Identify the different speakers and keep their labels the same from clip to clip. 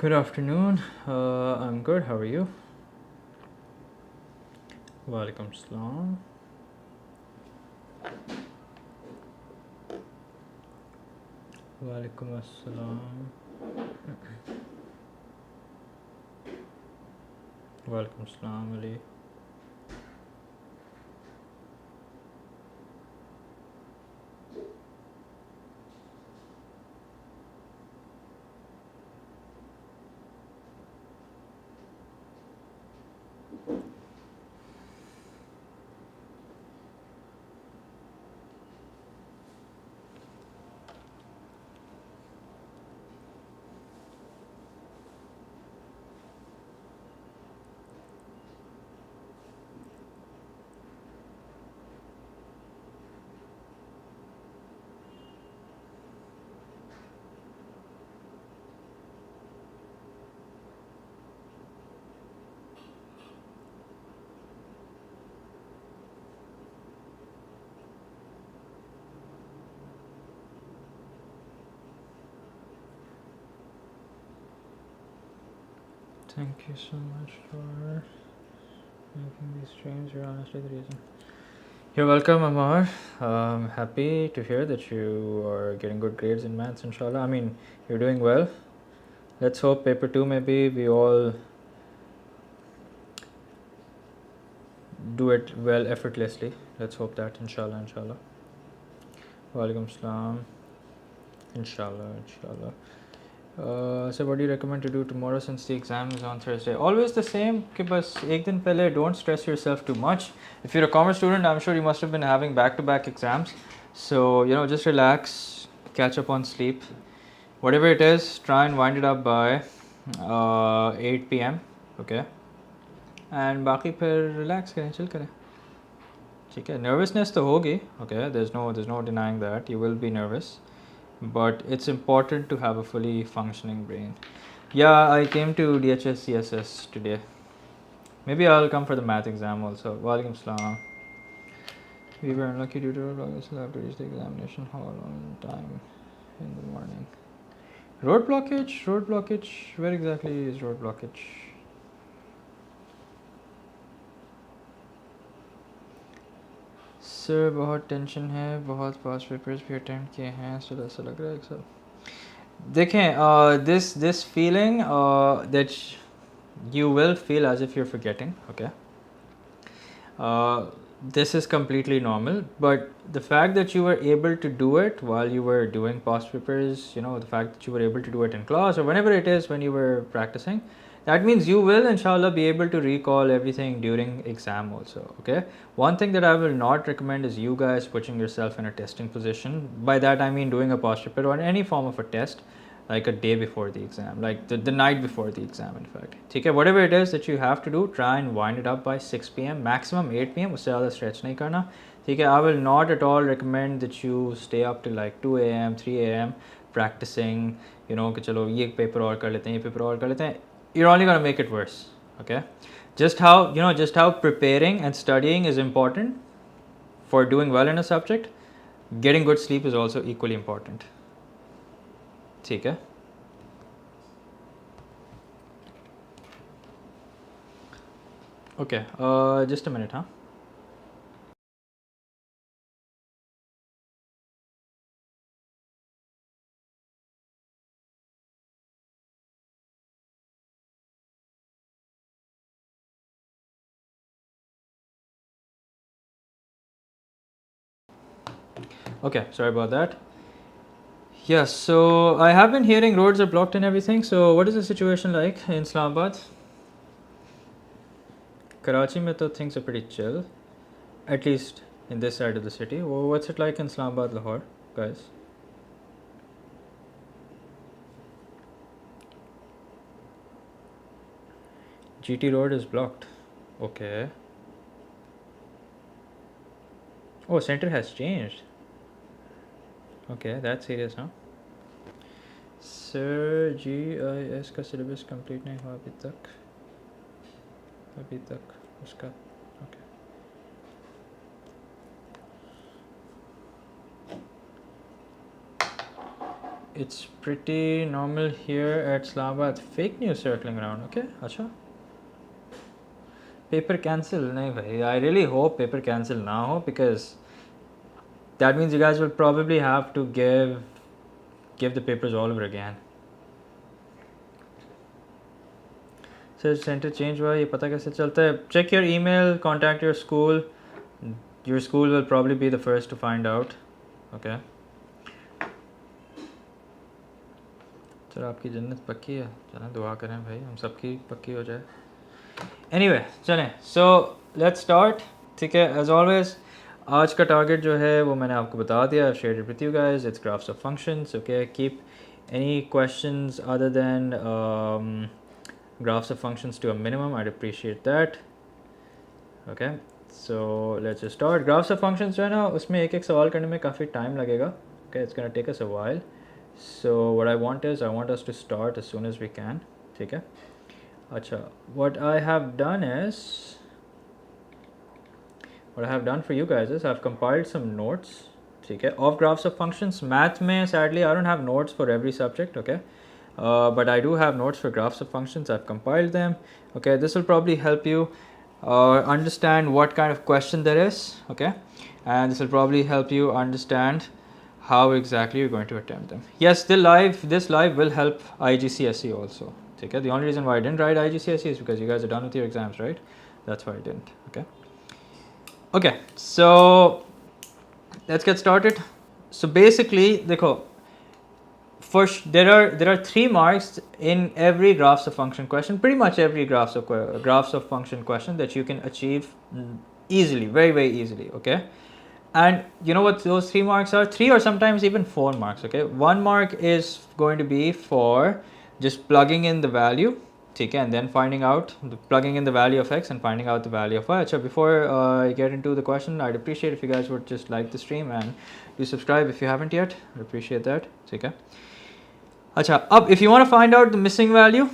Speaker 1: Good afternoon. I'm good. How are you? Walaikum Assalam. Walaikum Assalam. Walaikum Assalam, Ali. Thank you so much for making these streams. You're honestly the reason. You're welcome, Amar. I'm happy to hear that you are getting good grades in maths, inshallah. I mean, you're doing well. Let's hope paper 2 maybe we all do it well effortlessly. Let's hope that, inshallah, inshallah. Walaikum Assalam. Inshallah, inshallah. So what do you recommend to do tomorrow since the exam is on Thursday? Always the same, कि बस एक दिन पहले don't stress yourself too much. If you're a commerce student, I'm sure you must have been having back-to-back exams. So, just relax, catch up on sleep. Whatever it is, try and wind it up by 8 p.m. Okay? And बाकी फिर relax करें, chill करें. ठीक है, nervousness तो होगी. Okay, there's no denying that. You will be nervous. But it's important to have a fully functioning brain. Yeah, I came to DHS CSS today. Maybe I'll come for the math exam also. Walaikum Salam. We were unlucky due to road blockage, so have to reach the examination hall on time in the morning. Road blockage? Road blockage? Where exactly is road blockage? Sir बहुत tension है, बहुत पास papers भी attempt किए हैं, सो ऐसा लग रहा है सर. देखें, this feeling that you will feel as if you're forgetting, okay? This is completely normal, but the fact that you were able to do it while you were doing past papers, the fact that you were able to do it in class or whenever it is when you were practicing, that means you will inshallah be able to recall everything during exam also. Okay, one thing that I will not recommend is you guys putting yourself in a testing position. By that I mean doing a past paper or any form of a test like a day before the exam, like the night before the exam, in fact. Okay, whatever it is that you have to do, try and wind it up by 6 p.m. maximum 8 p.m. उससे ज़्यादा stretch नहीं करना. ठीक है, I will not at all recommend that you stay up till like 2 a.m. 3 a.m. practicing, कि चलो ये paper और कर लेते हैं, ये पेपर और कर लेते हैं. You're only going to make it worse. Okay, just how preparing and studying is important for doing well in a subject, getting good sleep is also equally important. ठीक है. Okay, just a minute, huh? Okay, sorry about that. Yes, so I have been hearing roads are blocked and everything. So what is the situation like in Islamabad? Karachi mein to things are pretty chill, at least in this side of the city. What's it like in Islamabad, Lahore, guys? GT road is blocked. Okay. Oh, center has changed. Okay, that's serious, huh? Sir, GIS का syllabus complete नहीं हुआ अभी तक उसका. Okay. it's pretty normal here at Islamabad. Fake news circling around. Okay, acha. Paper cancel? नहीं भाई. I really hope paper cancel ना हो, because that means you guys will probably have to give the papers all over again. So center change हुआ, ये पता कैसे चलता है? Check your email, contact your school. Your school will probably be the first to find out. Okay. चलो आपकी जन्नत पक्की है, चलें दुआ करें भाई हम सबकी पक्की हो जाए. Anyway, चलें. So let's start. ठीक है. As always, आज का target जो है वो मैंने आपको बता दिया. I've shared it with you guys. It's graphs of functions. Okay. Keep any questions other than graphs of functions to a minimum. I'd appreciate that. Okay. So let's just start. Graphs of functions जो है ना उसमें एक एक सवाल करने में काफ़ी time लगेगा. Okay. It's gonna take us a while. So what I want us to start as soon as we can. ठीक है. अच्छा, what I have done for you guys is I've compiled some notes, ठीक है, of graphs of functions. Math में sadly I don't have notes for every subject, okay, but I do have notes for graphs of functions. I've compiled them. Okay, this will probably help you understand what kind of question there is, okay, and this will probably help you understand how exactly you're going to attempt them. Yes, this live will help IGCSE also. Okay, the only reason why I didn't write IGCSE is because you guys are done with your exams, right? That's why I didn't. Okay, so let's get started. So basically, देखो, first there are 3 marks in every graphs of function question. Pretty much every graphs of function question that you can achieve easily, very easily. Okay, and you know what those 3 marks are? 3 or sometimes even 4 marks. Okay, 1 mark is going to be for just plugging in the value, okay, and then plugging in the value of x and finding out the value of y. So before I get into the question, I'd appreciate if you guys would just like the stream and do subscribe if you haven't yet. I'd appreciate that. Okay. Acha, if you want to find out the missing value,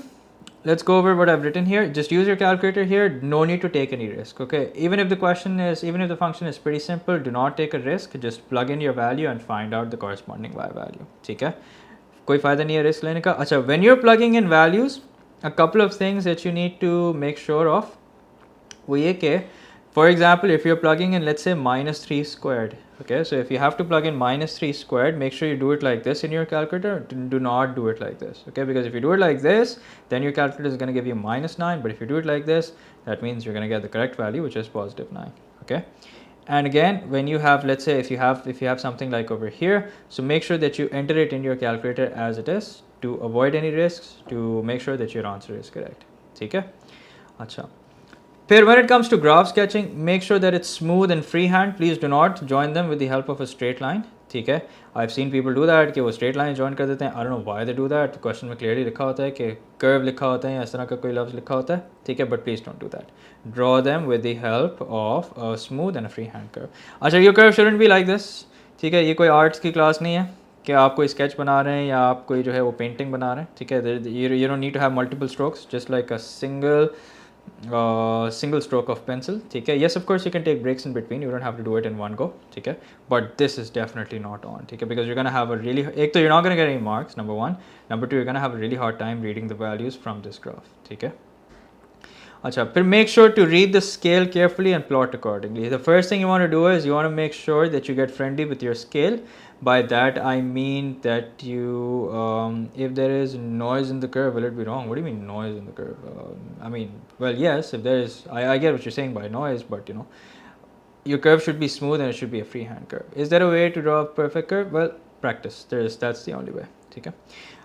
Speaker 1: let's go over what I've written here. Just use your calculator here. No need to take any risk. Okay. Even if the function is pretty simple, do not take a risk. Just plug in your value and find out the corresponding y value. Okay. कोई फ़ायदा नहीं है risk लेने का. अच्छा, when you're plugging in values, a couple of things that you need to make sure of वो ये कि, for example, if you're plugging in, let's say, -3 squared, okay, so if you have to plug in -3 squared, make sure you do it like this in your calculator. Do not do it like this, okay, because if you do it like this, then your calculator is going to give you -9, but if you do it like this, that means you're going to get the correct value, which is +9, okay. And again, when you have, let's say, if you have something like over here, so make sure that you enter it in your calculator as it is to avoid any risks, to make sure that your answer is correct. Okay. Acha. When it comes to graph sketching, make sure that it's smooth and freehand. Please do not join them with the help of a straight line. ठीक है. I've seen people do that कि वो straight line join कर देते हैं. I don't know why they do that. Question में clearly लिखा होता है कि curve लिखा होता है या इस तरह का कोई लफ्ज़ लिखा होता है. ठीक है, but please don't do that. Draw them with the help of a smooth and a freehand curve. अच्छा, your curve shouldn't be like this. ठीक है, ये कोई arts की class नहीं है कि आप कोई sketch बना रहे हैं या आप कोई जो है वो painting बना रहे हैं. ठीक है, you don't need to have multiple strokes, just like a single stroke of pencil. ठीक है, yes, of course you can take breaks in between, you don't have to do it in one go. ठीक है, but this is definitely not on. ठीक है, because you're gonna have you're not gonna get any marks, number 1. Number 2, you're gonna have a really hard time reading the values from this graph. ठीक है. अच्छा, फिर make sure to read the scale carefully and plot accordingly. The first thing you want to do is you want to make sure that you get friendly with your scale. By that I mean that you, if there is noise in the curve, will it be wrong? What do you mean noise in the curve? I mean, well, yes, if there is, I get what you're saying by noise, but you know, your curve should be smooth and it should be a freehand curve. Is there a way to draw a perfect curve? Well, practice. That's the only way. Okay.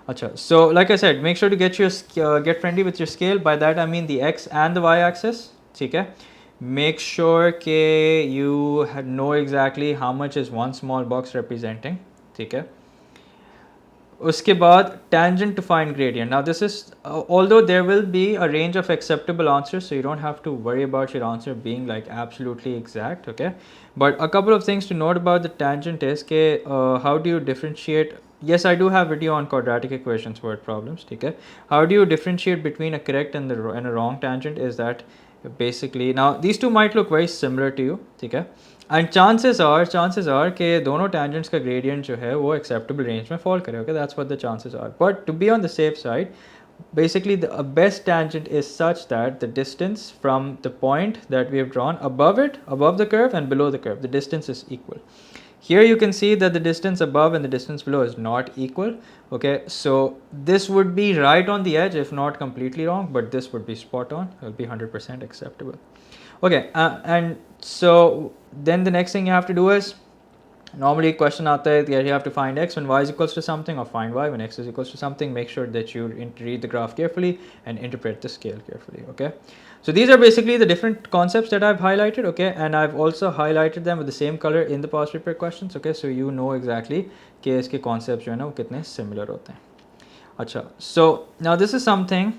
Speaker 1: Achha, so like I said, make sure to get friendly with your scale. By that I mean the x and the y axis. Okay. Make sure that you know exactly how much is one small box representing. Okay. Uske baad, tangent to find gradient. Now this is, although there will be a range of acceptable answers, so you don't have to worry about your answer being like absolutely exact, okay. But a couple of things to note about the tangent is how do you differentiate. Yes, I do have video on quadratic equations word problems, okay. How do you differentiate between a correct and a wrong tangent is that basically, now these two might look very similar to you, okay. And chances are कि दोनों tangents का gradient जो है वो acceptable range में fall करे. Okay, that's what the chances are. But to be on the safe side, basically the best tangent is such that the distance from the point that we have drawn above the curve and below the curve, the distance is equal. Here you can see that the distance above and the distance below is not equal. Okay, so this would be right on the edge if not completely wrong, but this would be spot on. It will be 100% acceptable. Okay, and so then the next thing you have to do is, normally question aata hai that you have to find x when y is equals to something, or find y when x is equals to something. Make sure that you read the graph carefully and interpret the scale carefully. Okay, so these are basically the different concepts that I've highlighted. Okay, and I've also highlighted them with the same color in the past paper questions. Okay, so you know exactly कि इसके concepts जो है ना वो कितने similar होते हैं. अच्छा, so now this is something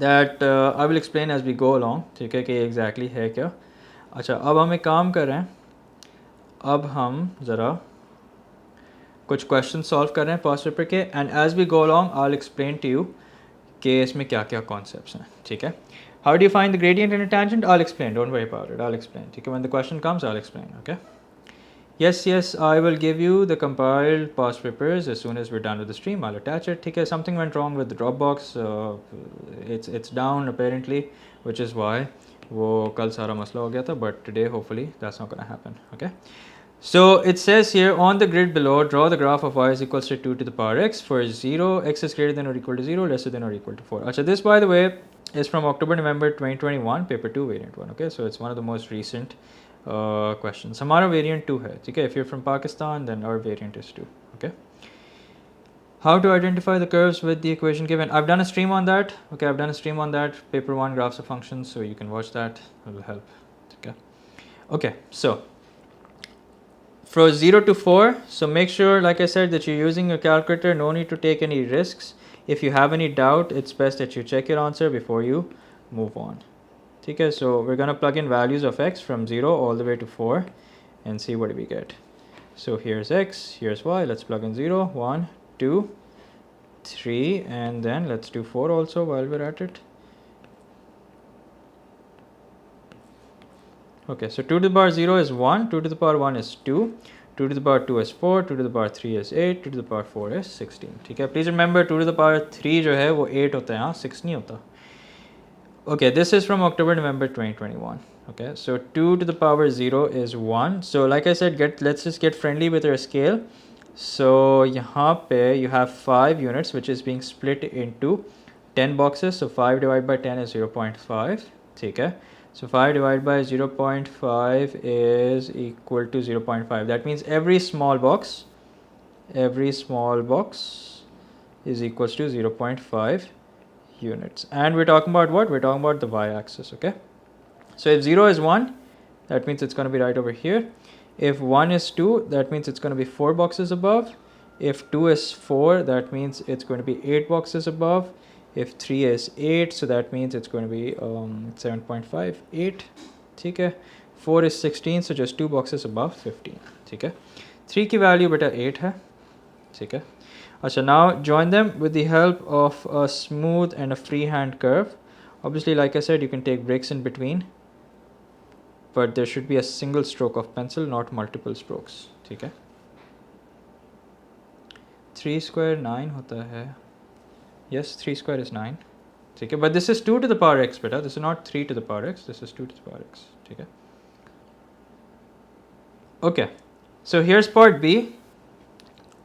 Speaker 1: that I will explain as we go along. ठीक है कि exactly है क्या. अच्छा, अब हम एक काम कर रहे हैं. अब हम ज़रा कुछ क्वेश्चन सॉल्व कर रहे हैं पास्ट पेपर के, and as we go along I will explain to you कि इसमें क्या क्या कॉन्सेप्ट्स हैं. ठीक है, how do you find the gradient in a tangent, I will explain, don't worry about it, I will explain. ठीक है, when the question comes I will explain. Okay, yes, I will give you the compiled past papers as soon as we're done with the stream. I'll attach it. ठीक है, something went wrong with the Dropbox, it's down apparently, which is why वो कल सारा मसला हो गया था, but today hopefully that's not gonna happen. Okay, so it says here on the grid below, draw the graph of y is equals to 2 to the power x for 0, x is greater than or equal to 0, lesser than or equal to 4. Achha, this by the way is from October-November 2021, paper 2 variant 1. Okay, so it's one of the most recent questions. हमारा variant 2 है. ठीक है, if you're from Pakistan then our variant is 2. Okay, how to identify the curves with the equation given, I've done a stream on that. Okay, I've done a stream on that, paper 1 graphs of functions, so you can watch that, it will help. Okay, so from 0 to 4, so make sure, like I said, that you're using your calculator. No need to take any risks. If you have any doubt, it's best that you check your answer before you move on. Okay, so we're going to plug in values of x from 0 all the way to 4 and see what we get. So here's x, here's y, let's plug in 0, 1, 2, 3, and then let's do 4 also while we're at it. Okay, so 2 to the power 0 is 1, 2 to the power 1 is 2, 2 to the power 2 is 4, 2 to the power 3 is 8, 2 to the power 4 is 16. ठीक है, please remember 2 to the power 3 जो है वो 8 होता है, हाँ 6 नहीं होता. Okay, this is from October-November 2021. Okay, so 2 to the power 0 is 1. So like I said, let's just get friendly with our scale. So यहाँ पे you have 5 units which is being split into 10 boxes. So 5 divided by 10 is 0.5. ठीक है. So 5 divided by 0.5 is equal to 0.5. That means every small box is equals to 0.5 units. And we're talking about what? We're talking about the y-axis. Okay. So if 0 is 1, that means it's going to be right over here. If 1 is 2, that means it's going to be 4 boxes above. If 2 is 4, that means it's going to be 8 boxes above. If 3 is 8, so that means it's going to be 7.5, 8. ठीक है. 4 is 16, so just 2 boxes above 15. ठीक है. 3 की value बेटा 8 है. ठीक है. अच्छा, now join them with the help of a smooth and a freehand curve. Obviously, like I said, you can take breaks in between, but there should be a single stroke of pencil, not multiple strokes. ठीक है. 3 square 9 होता है. Yes, 3 square is 9. ठीक है, but this is 2 to the power x बेटा. This is not 3 to the power x. This is 2 to the power x. ठीक है. Okay, so here's part B.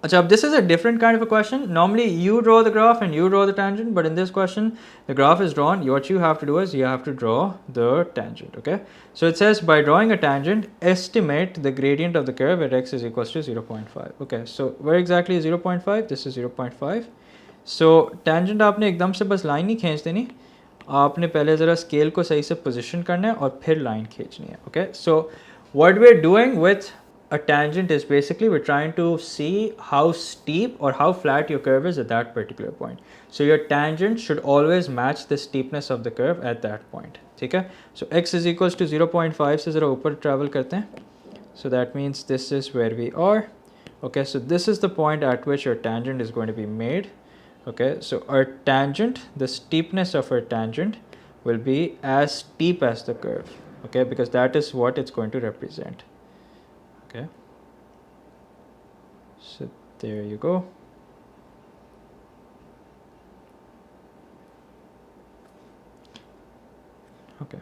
Speaker 1: अच्छा, this is a different kind of a question. Normally you draw the graph and you draw the tangent, but in this question the graph is drawn. What you have to do is you have to draw the tangent. Okay, so it says by drawing a tangent, estimate the gradient of the curve at x is equals to 0.5. Okay, so where exactly is 0.5? This is 0.5. So tangent आपने एकदम से बस line नहीं खींच देनी, आपने पहले ज़रा स्केल को सही से पोजीशन करना है और फिर लाइन खींचनी है. Okay, so what we are doing with a tangent is basically we're trying to see how steep or how flat your curve is at that particular point. So your tangent should always match the steepness of the curve at that point. ठीक है, so x is equals to 0.5 से ज़रा ऊपर travel करते हैं. So that means this is where we are. Okay, so this is the point at which your tangent is going to be made. Okay, so our tangent, the steepness of our tangent will be as steep as the curve. Okay, because that is what it's going to represent. Okay, so there you go. Okay,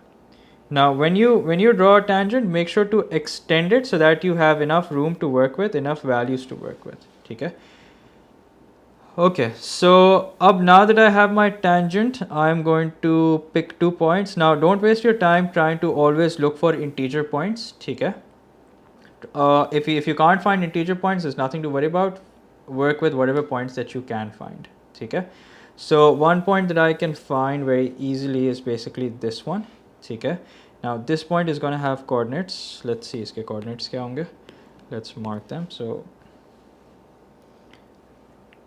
Speaker 1: now when you draw a tangent, make sure to extend it so that you have enough room to work with, enough values to work with. Okay. Okay, so now that I have my tangent, I'm going to pick 2 points. Now don't waste your time trying to always look for integer points. Okay. If you can't find integer points, there's nothing to worry about. Work with whatever points that you can find. Okay. So one point that I can find very easily is basically this one. Okay. Now this point is going to have coordinates. Let's see iske coordinates kya honge. Let's mark them. So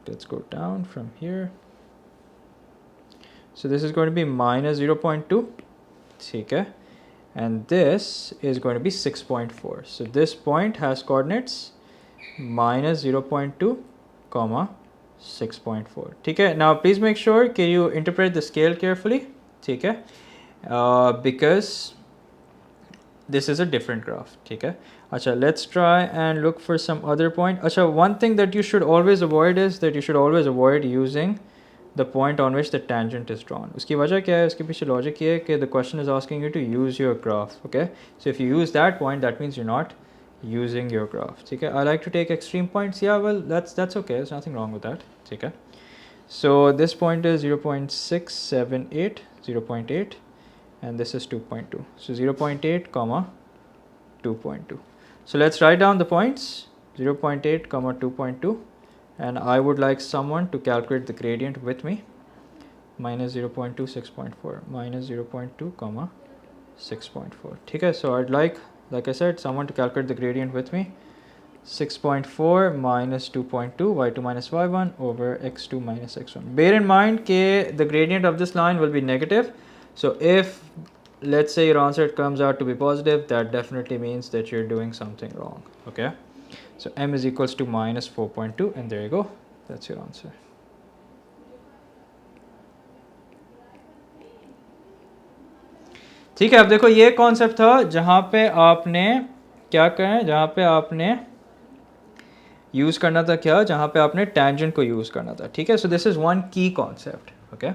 Speaker 1: let's go down from here. So this is going to be minus 0.2. Okay. And this is going to be 6.4. So this point has coordinates minus 0.2 comma 6.4. Okay. Now please make sure you interpret the scale carefully. Okay. Because this is a different graph. Okay. Acha, let's try and look for some other point. Acha, one thing that you should always avoid is that you should always avoid using the point on which the tangent is drawn. उसकी वजह क्या है? उसके पीछे logic ये है कि the question is asking you to use your graph. Okay, so if you use that point, that means you're not using your graph. Okay, I like to take extreme points. Yeah, well, that's okay. There's nothing wrong with that. Okay, so this point is 0.678, 0.8, and this is 2.2. So 0.8 comma 2.2. So let's write down the points 0.8 comma 2.2. And I would like someone to calculate the gradient with me. Minus 0.2, 6.4, minus 0.2 comma 6.4. Okay, so I'd like I said, someone to calculate the gradient with me. 6.4 minus 2.2, y2 minus y1 over x2 minus x1. Bear in mind that the gradient of this line will be negative. So if, let's say, your answer comes out to be positive, that definitely means that you're doing something wrong. Okay. So m is equals to minus 4.2, and there you go. That's your answer. ठीक है, अब देखो ये concept था जहाँ पे आपने क्या करें, जहाँ पे आपने यूज़ करना था क्या, जहाँ पे आपने टेंजेंट को यूज़ करना था. ठीक है, so this is one key concept. Okay.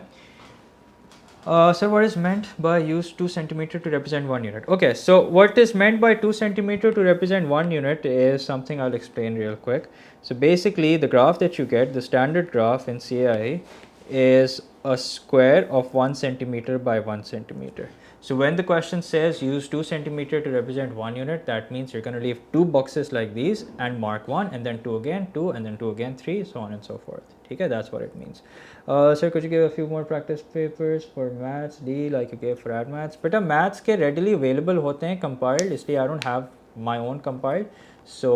Speaker 1: So what is meant by use 2 centimeter to represent 1 unit? Okay, so what is meant by 2 centimeter to represent 1 unit is something I'll explain real quick. So basically the graph that you get, the standard graph in CAI, is a square of 1 centimeter by 1 centimeter. So when the question says use 2 centimeter to represent 1 unit, that means you're going to leave 2 boxes like these and mark 1, and then 2 again, 2, and then 2 again, 3, so on and so forth. Okay, that's what it means. Sir, could you give a few more practice papers for maths, D, like you gave for ad maths? But maths के readily available होते हैं compiled, इसलिए I don't have my own compiled. So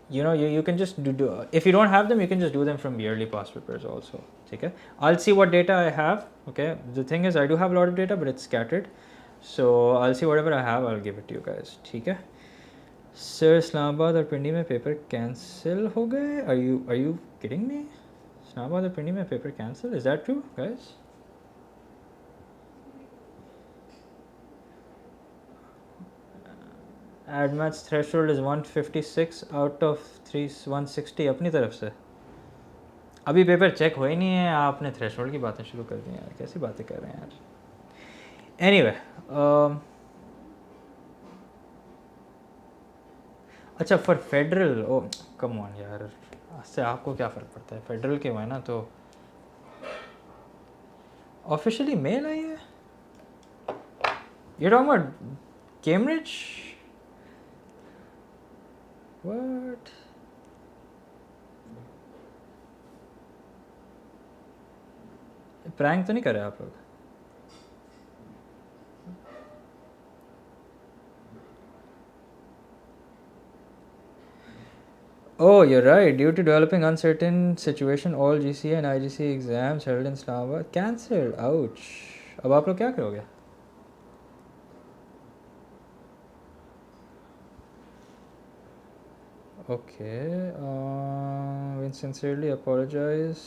Speaker 1: you can just do if you don't have them, you can just do them from yearly past papers also. Okay, I'll see what data I have. Okay, the thing is I do have a lot of data, but it's scattered. So I'll see whatever I have, I'll give it to you guys. Okay. Sir, Islamabad और पिंडी में paper cancel हो गए? Are you kidding me? Islamabad और पिंडी में paper cancel? Is that true, guys? Ad maths threshold is 156 out of 160 अपनी तरफ से. अभी पेपर चेक हो ही नहीं है, आपने थ्रेशोल्ड की बातें शुरू कर दी यार. कैसी बातें कर रहे हैं यार. Anyway, अच्छा for federal, oh come on यार, इससे आपको क्या फ़र्क पड़ता है? फेडरल के हुआ है ना, तो ऑफिशियली मेल आई है. You're talking about Cambridge? What? Prank तो नहीं कर रहे आप लोग? Oh, you're right. Due to developing uncertain situation, all GCA and IGCSE exams held in Islamabad cancelled. Ouch. अब आप लोग क्या करोगे? Okay. We sincerely apologize.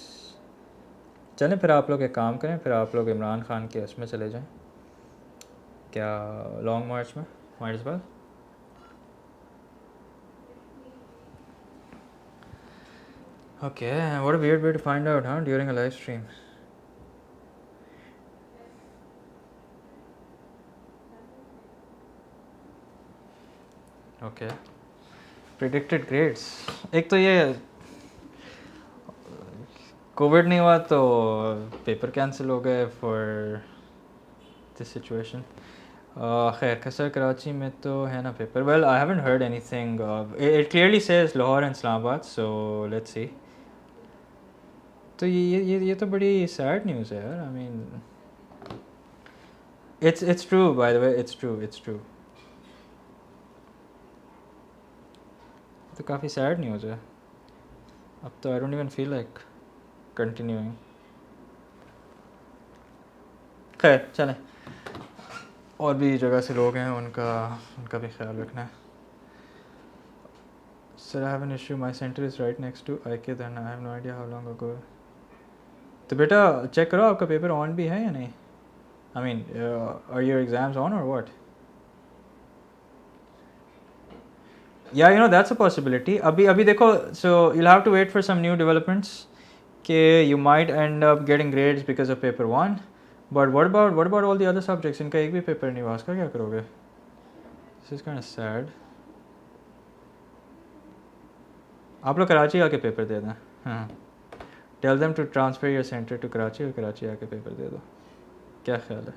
Speaker 1: चलें फिर आप लोग एक काम करें, फिर आप लोग इमरान खान के उसमें चले जाएं. क्या लॉन्ग मार्च में? Might as well. Okay, what a weird way to find out, huh? During a live stream. Okay. Predicted grades. एक तो ये कोविड नहीं हुआ तो पेपर कैंसिल हो गए फॉर दिस सिचुएशन. खैर खसर कराची में तो है ना paper. Well I haven't heard anything. It clearly says Lahore and Islamabad, so let's see. तो ये तो बड़ी सैड न्यूज़ है यार. I mean it's true, by the way. It's true. तो काफ़ी सैड न्यूज़ है. अब तो I don't even feel like continuing. खैर चलें, और भी जगह से लोग हैं, उनका भी ख्याल रखना है. Sir, I have an issue. My center is right next to IK, then I have no idea how long ago. तो बेटा चेक करो आपका पेपर ऑन भी है या नहीं. I mean, are your exams on or what? Yeah, you know, that's a possibility. अभी देखो, so you'll have to wait for some new developments. Okay, you might end up getting grades because of paper 1. But what about all the other subjects? इनका एक भी paper नहीं हुआ, उसका क्या करोगे? This is kind of sad. आप लोग कराची आके पेपर दे दें. हाँ. Tell them to transfer your center to Karachi और कराची आके पेपर दे दो. क्या ख्याल है?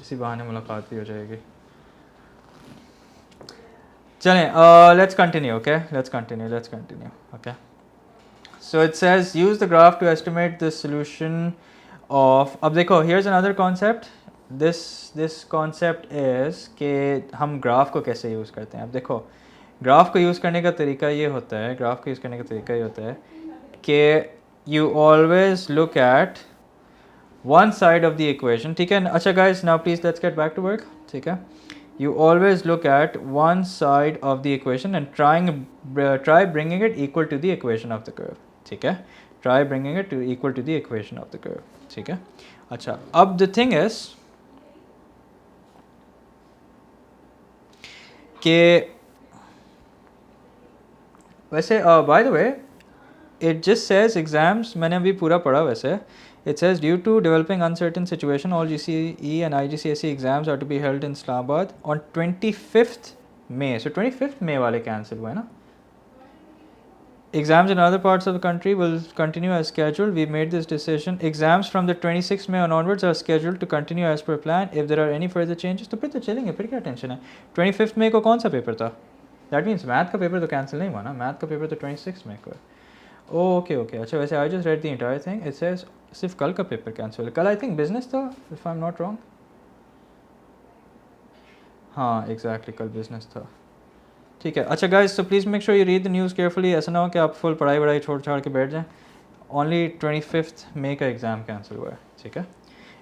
Speaker 1: इसी बहाने मुलाकात भी हो जाएगी. चलें, let's continue. Okay, let's continue. Okay. So it says use the graph to estimate the solution of. अब देखो, here's another concept. This concept is कि हम ग्राफ को कैसे यूज़ करते हैं. अब देखो, ग्राफ को यूज़ करने का तरीका ये होता है कि you always look at one side of the equation. ठीक है. अच्छा guys, now please let's get back to work. ठीक है. You always look at one side of the equation and try bringing it equal to the equation of the curve. ठीक है. Try bringing it to equal to the equation of the curve. ठीक है. अच्छा, अब the thing is कि वैसे by the way it just says exams, मैंने अभी पूरा पढ़ा वैसे. It says due to developing uncertain situation, all GCE and IGCSE exams are to be held in Islamabad on 25th May. So 25th May वाले cancel हुए ना. Exams in other parts of the country will continue as scheduled. We made this decision. Exams from the 26th May onwards are scheduled to continue as per plan. If there are any further changes, तो फिर तो चलेंगे, फिर क्या tension है. 25th May को कौन सा पेपर था? That means मैथ का पेपर तो कैंसिल नहीं हुआ ना. मैथ का पेपर तो 26th May को है. ओके. अच्छा वैसे I just read the entire thing. It says सिर्फ कल का पेपर कैंसिल है. कल आई थिंक बिजनेस था, if I am not wrong. हाँ एग्जैक्टली, कल बिजनेस था. ठीक है. अच्छा guys, so please make sure you read the news carefully. ऐसा ना हो कि आप फुल पढ़ाई छोड़ छाड़ के बैठ जाएं. ओनली 25th May का एग्ज़ाम कैंसिल हुआ है. ठीक है.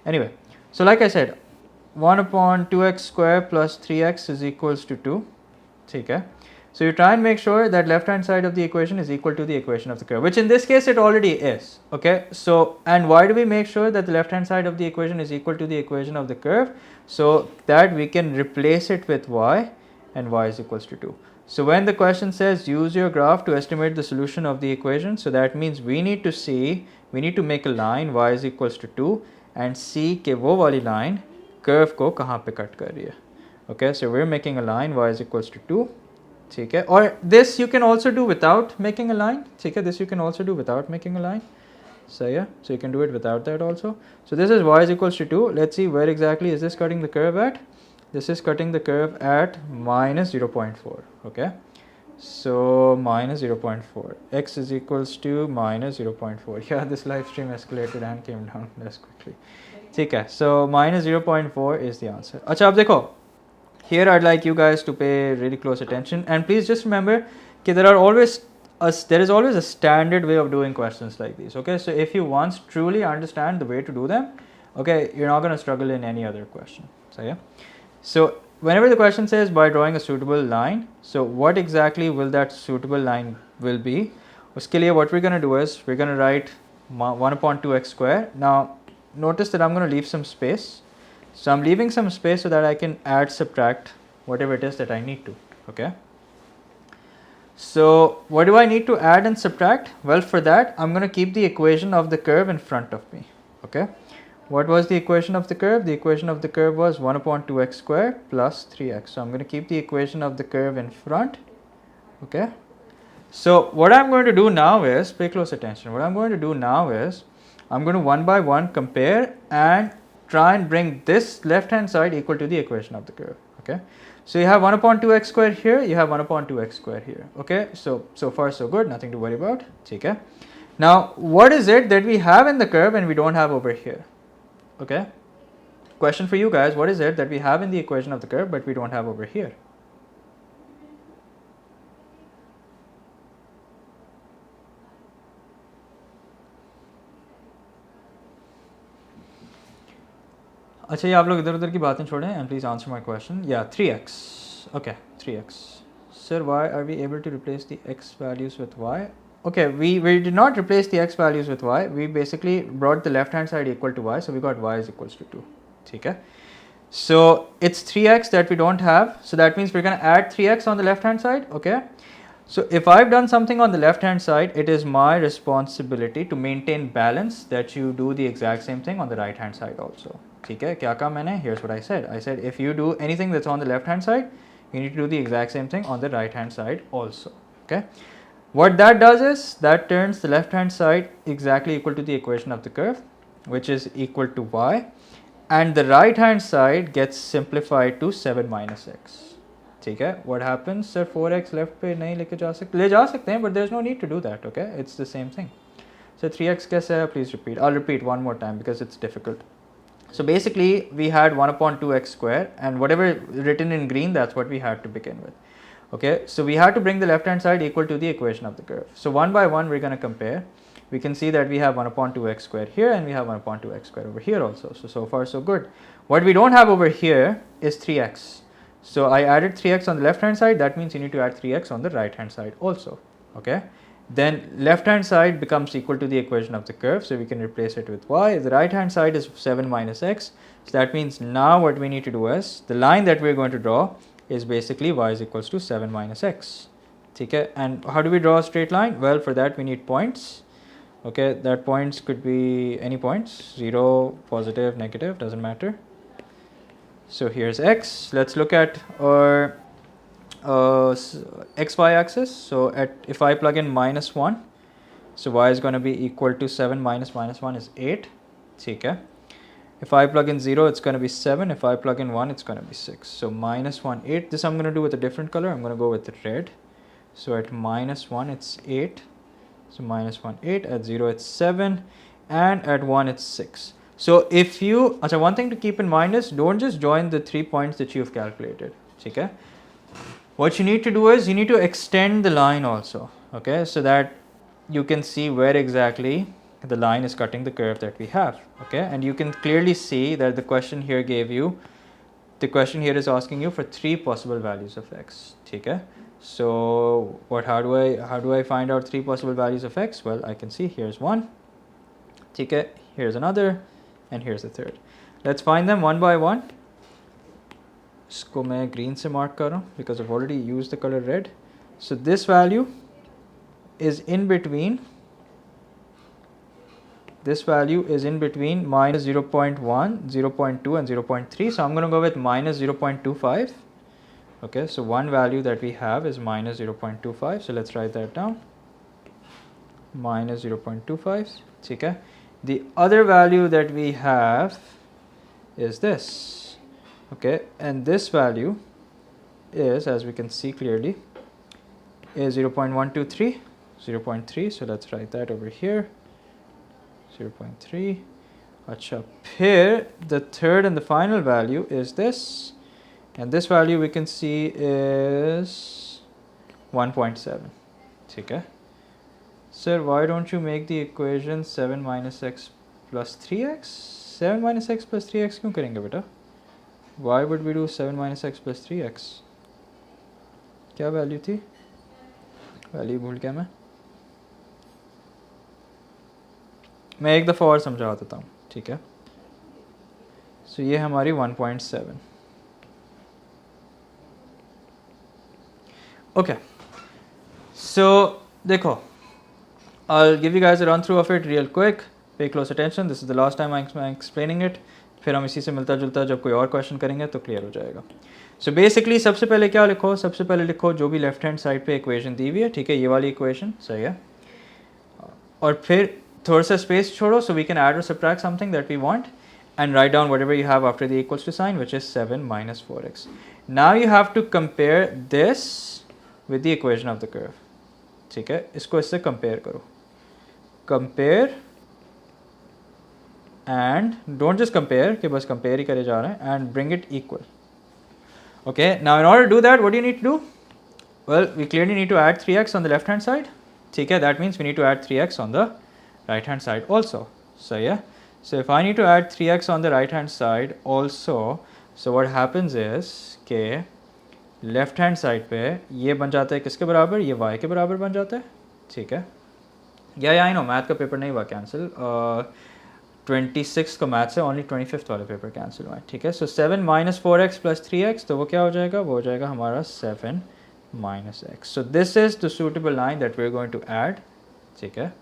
Speaker 1: Anyway, so like I said 1/2x² + 3x is equals to 2. ठीक है. So you try and make sure that left hand side of the equation is equal to the equation of the curve, which in this case it already is. Okay, so and why do we make sure that the left hand side of the equation is equal to the equation of the curve? So that we can replace it with y, and y is equals to 2. So when the question says use your graph to estimate the solution of the equation, so that means we need to make a line y is equals to 2 and see कि वो वाली line curve को कहाँ पे cut कर रही है. Okay, so we're making a line y is equals to 2. ठीक है. और this you can also do without making a line. ठीक है. This you can also do without making a line. So yeah, so you can do it without that also. So this is y is equals to 2. Let's see where exactly is this cutting the curve at. This is cutting the curve at minus 0.4. Okay, so minus 0.4. X is equals to minus 0.4. Yeah, this live stream escalated and came down less quickly. ठीक है. So minus 0.4 is the answer. अच्छा अब देखो, here I'd like you guys to pay really close attention, and please just remember that there is always a standard way of doing questions like these. Okay, so if you once truly understand the way to do them, okay, you're not going to struggle in any other question. So yeah, so whenever the question says by drawing a suitable line, so what exactly will that suitable line will be? Uske liye what we're going to do is we're going to write 1/2x². Now notice that I'm going to leave some space. So I'm leaving some space so that I can add, subtract, whatever it is that I need to. Okay. So what do I need to add and subtract? Well, for that I'm going to keep the equation of the curve in front of me. Okay, what was the equation of the curve? The equation of the curve was 1 upon 2x squared plus 3x. So I'm going to keep the equation of the curve in front. Okay, so what I'm going to do now is, pay close attention, what I'm going to do now is I'm going to one by one compare and try and bring this left hand side equal to the equation of the curve. Okay, so you have 1 upon 2x squared here, you have 1 upon 2x squared here. Okay, so far so good, nothing to worry about. Okay, now what is it that we have in the curve and we don't have over here? Okay, question for you guys, what is it that we have in the equation of the curve but we don't have over here? अच्छा, ये आप लोग इधर उधर की बातें छोड़ें and please answer my question. Yeah, 3x. Okay, 3x. Sir, why are we able to replace the x values with y? Okay, we did not replace the x values with y. We basically brought the left hand side equal to y, so we got y is equals to 2. Okay, so it's 3x that we don't have, so that means we're going to add 3x on the left hand side. Okay, so if I've done something on the left hand side, it is my responsibility to maintain balance that you do the exact same thing on the right hand side also. ठीक है, क्या कहा मैंने? Here's what I said. I said if you do anything that's on the left hand side, you need to do the exact same thing on the right hand side also. Okay, what that does is that turns the left hand side exactly equal to the equation of the curve, which is equal to y, and the right hand side gets simplified to 7 minus x. ठीक है, what happens? Sir, 4x left पे नहीं लेके जा सकते, ले जा सकते हैं, but there's no need to do that. Okay, it's the same thing. So 3x कैसे है? Please repeat. I'll repeat one more time because it's difficult. So basically we had 1 upon 2x squared, and whatever written in green, that's what we had to begin with. Okay, so we had to bring the left hand side equal to the equation of the curve. So one by one we're going to compare. We can see that we have 1 upon 2x squared here and we have 1 upon 2x squared over here also. So far so good. What we don't have over here is 3x. So I added 3x on the left hand side, that means you need to add 3x on the right hand side also. Okay, then left hand side becomes equal to the equation of the curve, so we can replace it with y. The right hand side is 7 minus x, so that means now what we need to do is, the line that we're going to draw is basically y is equals to 7 minus x. Okay, and how do we draw a straight line? Well, for that we need points. Okay, that points could be any points, 0, positive, negative, doesn't matter. So here's x. Let's look at our xy axis. So if I plug in minus 1, so y is going to be equal to 7 minus minus 1 is 8. Okay. If I plug in 0, it's going to be 7. If I plug in 1, it's going to be 6. So minus 1, 8. This I'm going to do with a different color. I'm going to go with red. So at minus 1, it's 8. So minus 1, 8. At 0, it's 7. And at 1, it's 6. So if you, one thing to keep in mind is, don't just join the 3 points that you've calculated. Okay. What you need to do is, you need to extend the line also. Okay, so that you can see where exactly the line is cutting the curve that we have. Okay, and you can clearly see that the question here is asking you for 3 possible values of x. Okay, so how do I find out 3 possible values of x? Well, I can see here's one. Okay, here's another, and here's the third. Let's find them one by one. इसको मैं green से mark कर रहा हूँ because I've already used the color red. So this value is in between. This value is in between minus 0.1, 0.2 and 0.3. So I'm going to go with minus 0.25. Okay, so one value that we have is minus 0.25. So let's write that down. Minus 0.25. Okay. The other value that we have is this. Okay, and this value is, as we can see clearly, is 0.123, 0.3. So let's write that over here. 0.3. Acha, here the third and the final value is this, and this value we can see is 1.7. Okay. Sir, why don't you make the equation 7 minus x plus 3x? 7 minus x plus 3x क्यों करेंगे बेटा? Why would we do 7 minus x plus 3x? क्या value थी? Value भूल गया मैं एक दफ़ा और समझा देता हूँ. ठीक है, सो ये हमारी 1.7. ओके, So देखो, I'll give you guys a run through of it real quick. Pay close attention. This is the last time I'm explaining it. फिर हम इसी से मिलता जुलता जब कोई और क्वेश्चन करेंगे तो क्लियर हो जाएगा. सो बेसिकली सबसे पहले क्या लिखो, सबसे पहले लिखो जो भी लेफ्ट हैंड साइड पे इक्वेशन दी हुई है, ठीक है, ये वाली इक्वेशन सही है, और फिर थोड़ा सा स्पेस छोड़ो सो वी कैन ऐड और subtract something that we want and write down whatever you have after the equals to sign, which is 7 minus 4x. Now you have to compare this with the equation of the curve. ठीक है, इसको इससे compare करो. Compare and don't just compare कि बस compare ही करे जा रहे हैं, and bring it equal. Okay, now in order to do that, what do you need to do? Well, we clearly need to add 3x on the left hand side. ठीक है, that means we need to add 3x on the right hand side also. So yeah. So if I need to add 3x on the right hand side also, so what happens is कि left hand side पे ये बन जाता है किसके बराबर, ये y के बराबर बन जाता है. ठीक है, या आई नो मैथ का पेपर नहीं हुआ कैंसिल, 26 का मैथ से ओनली 25th वाले पेपर कैंसिल हुआ है. ठीक है, सो 7 माइनस 4x प्लस 3x, तो वो क्या हो जाएगा, वो हो जाएगा हमारा 7 minus x. So this is the suitable line that we are going to add. ठीक है,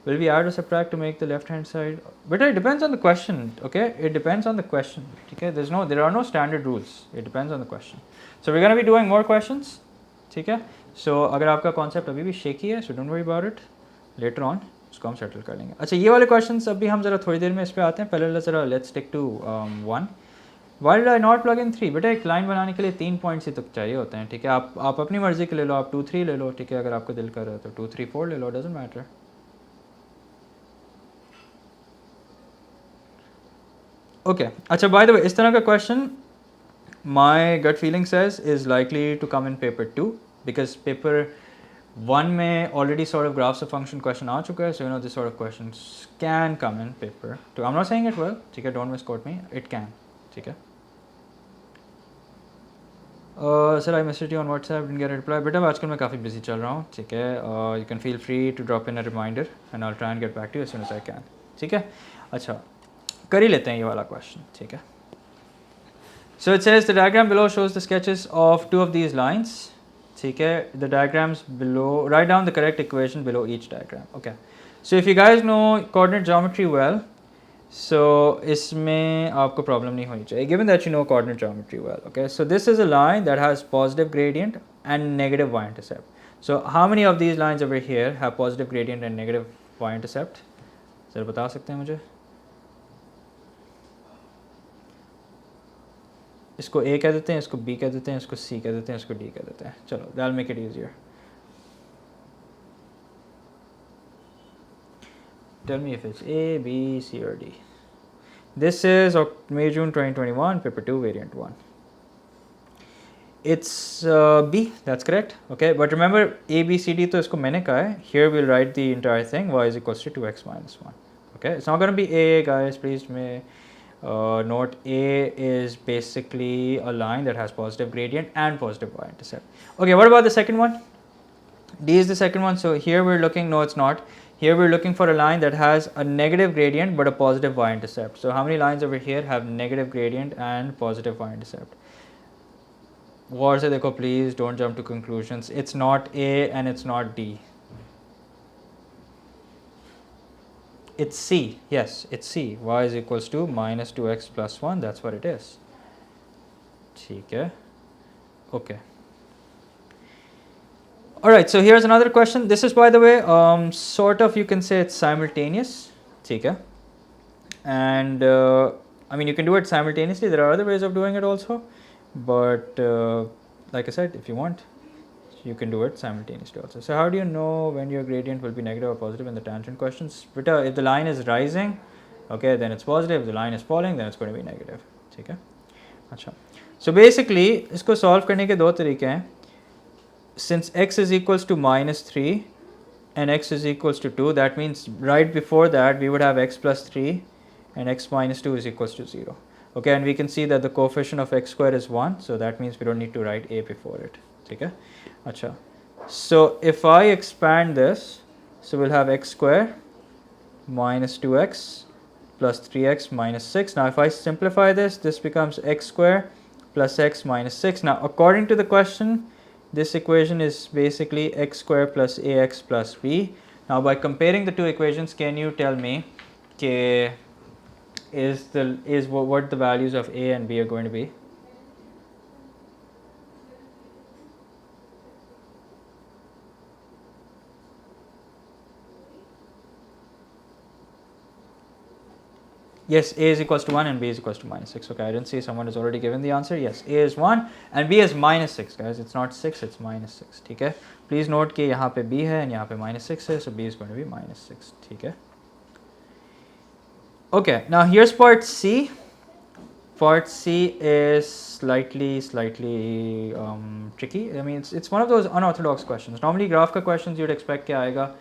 Speaker 1: will we add or subtract to make the left hand side? But it depends on the question. Okay, it depends on the question. Okay, there are no standard rules. It depends on the question. So we're going to be doing more questions. ठीक है, so अगर आपका concept अभी भी shaky है, so don't worry about it. Later on उसको हम settle कर लेंगे. अच्छा, ये वाले questions अभी हम ज़रा थोड़ी देर में इस पे आते हैं. पहले ज़रा let's stick to 1. Why did I not plug in 3? बेटा एक लाइन बनाने के लिए 3 पॉइंट्स ही तो चाहिए होते हैं. ठीक है, आप अपनी मर्जी के ले लो, आप 2 3 ले लो. ठीक है, अगर आपको दिल कर रहा है तो 2 3 4 ले लो, doesn't matter. Okay, अच्छा, by the way, इस तरह का question my gut feeling says is likely to come in paper 2 because paper 1 में already sort of graphs of function question आ चुका है, so you know this sort of questions can come in paper 2. I'm not saying it will, ठीक है, don't misquote me, it can. ठीक है, sir I messaged you on WhatsApp, didn't get a reply. बेटा आजकल मैं काफ़ी busy चल रहा हूँ. ठीक है, you can feel free to drop in a reminder and I'll try and get back to you as soon as I can. ठीक है, अच्छा कर ही लेते हैं ये वाला क्वेश्चन. ठीक है, so it says the diagram below shows the sketches of 2 of these lines. ठीक है, the diagrams below, write down the correct equation below each diagram. Okay, so if you guys know coordinate geometry well, so इसमें आपको problem नहीं होनी चाहिए given that you know coordinate geometry well. Okay, so this is a line that has positive gradient and negative y-intercept. So how many of these lines over here have positive gradient and negative y-intercept? ज़रा बता सकते हैं मुझे. इसको A कह देते हैं, इसको B कह देते हैं, इसको C कह देते हैं, इसको D कह देते हैं. चलो, that'll make it easier. Tell me if it's A, B, C or D. This is May-June 2021, paper 2, variant 1. It's B, that's correct. Okay, but remember A, B, C, D तो इसको मैंने कहा है. Here we'll write the entire thing, y is equals to 2x minus 1. Okay, it's not going to be A, guys, please. Note A is basically a line that has positive gradient and positive y-intercept. Okay, what about the second one? D is the second one. So here we're looking, no it's not. Here we're looking for a line that has a negative gradient but a positive y-intercept. So how many lines over here have negative gradient and positive y-intercept? गौर से देखो please, don't jump to conclusions. It's not A and it's not D. It's C, yes, it's C. Y is equals to minus 2x plus 1, that's what it is. ठीक है, okay. Alright, so here's another question. This is, by the way, sort of you can say it's simultaneous. ठीक है, and I mean you can do it simultaneously. There are other ways of doing it also, but like I said, if you want, you can do it simultaneously also. So how do you know when your gradient will be negative or positive in the tangent questions? But if the line is rising, okay, then it's positive. If the line is falling, then it's going to be negative. ठीक है, अच्छा. So basically इसको solve करने के दो तरीके हैं. Since x is equals to minus 3 and x is equals to 2, that means right before that we would have x plus 3 and x minus 2 is equals to 0. Okay, and we can see that the coefficient of x square is 1, so that means we don't need to write a before it. ठीक है, अच्छा. So if I expand this, so we'll have x square minus 2x plus 3x minus 6. Now if I simplify this, this becomes x square plus x minus 6. Now according to the question, this equation is basically x square plus ax plus b. Now by comparing the two equations, can you tell me what the values of a and b are going to be? Yes, a is equals to 1 and b is equals to minus 6. Okay, I didn't see someone has already given the answer. Yes, a is 1 and b is minus 6, guys. It's not 6, it's minus 6. ठीक है. Please note कि यहाँ पे b है and यहाँ पे minus 6 है, so b is going to be minus 6. ठीक है. Okay, now here's part C. Part C is slightly tricky. I mean, it's one of those unorthodox questions. Normally, graph का questions you'd expect क्या आएगा,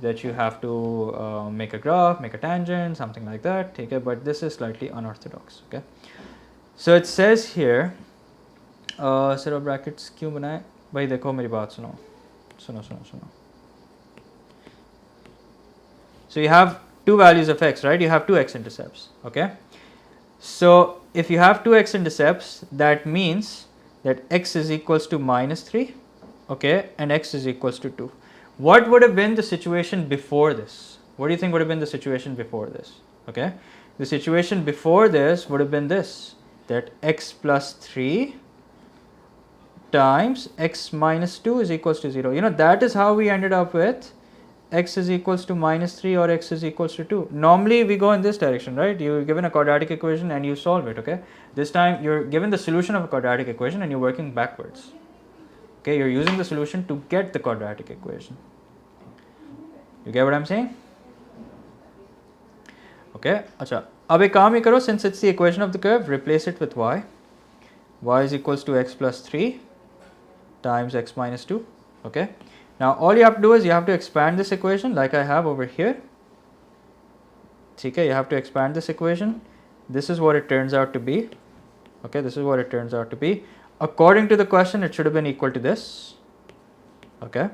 Speaker 1: that you have to make a graph, make a tangent, something like that. Okay, but this is slightly unorthodox. Okay, so it says here, set of brackets क्यों बनाए भाई? देखो मेरी बात सुनो. So you have two values of x, right? You have two x-intercepts. Okay, so if you have two x-intercepts, that means that x is equals to minus 3, okay, and x is equals to 2. What would have been the situation before this? What do you think would have been the situation before this? Okay, the situation before this would have been this, that x plus 3 times x minus 2 is equals to 0. You know, that is how we ended up with x is equals to minus 3 or x is equals to 2. Normally we go in this direction, right? You're given a quadratic equation and you solve it. Okay, this time you're given the solution of a quadratic equation and you're working backwards. Okay, you're using the solution to get the quadratic equation. You get what I'm saying? Okay, अच्छा, अब एक काम ही करो, since it's the equation of the curve, replace it with y. Y is equals to x plus 3 times x minus 2. Okay, now all you have to do is you have to expand this equation like I have over here. Okay, you have to expand this equation. This is what it turns out to be. Okay, this is what it turns out to be. According to the question, it should have been equal to this. Okay,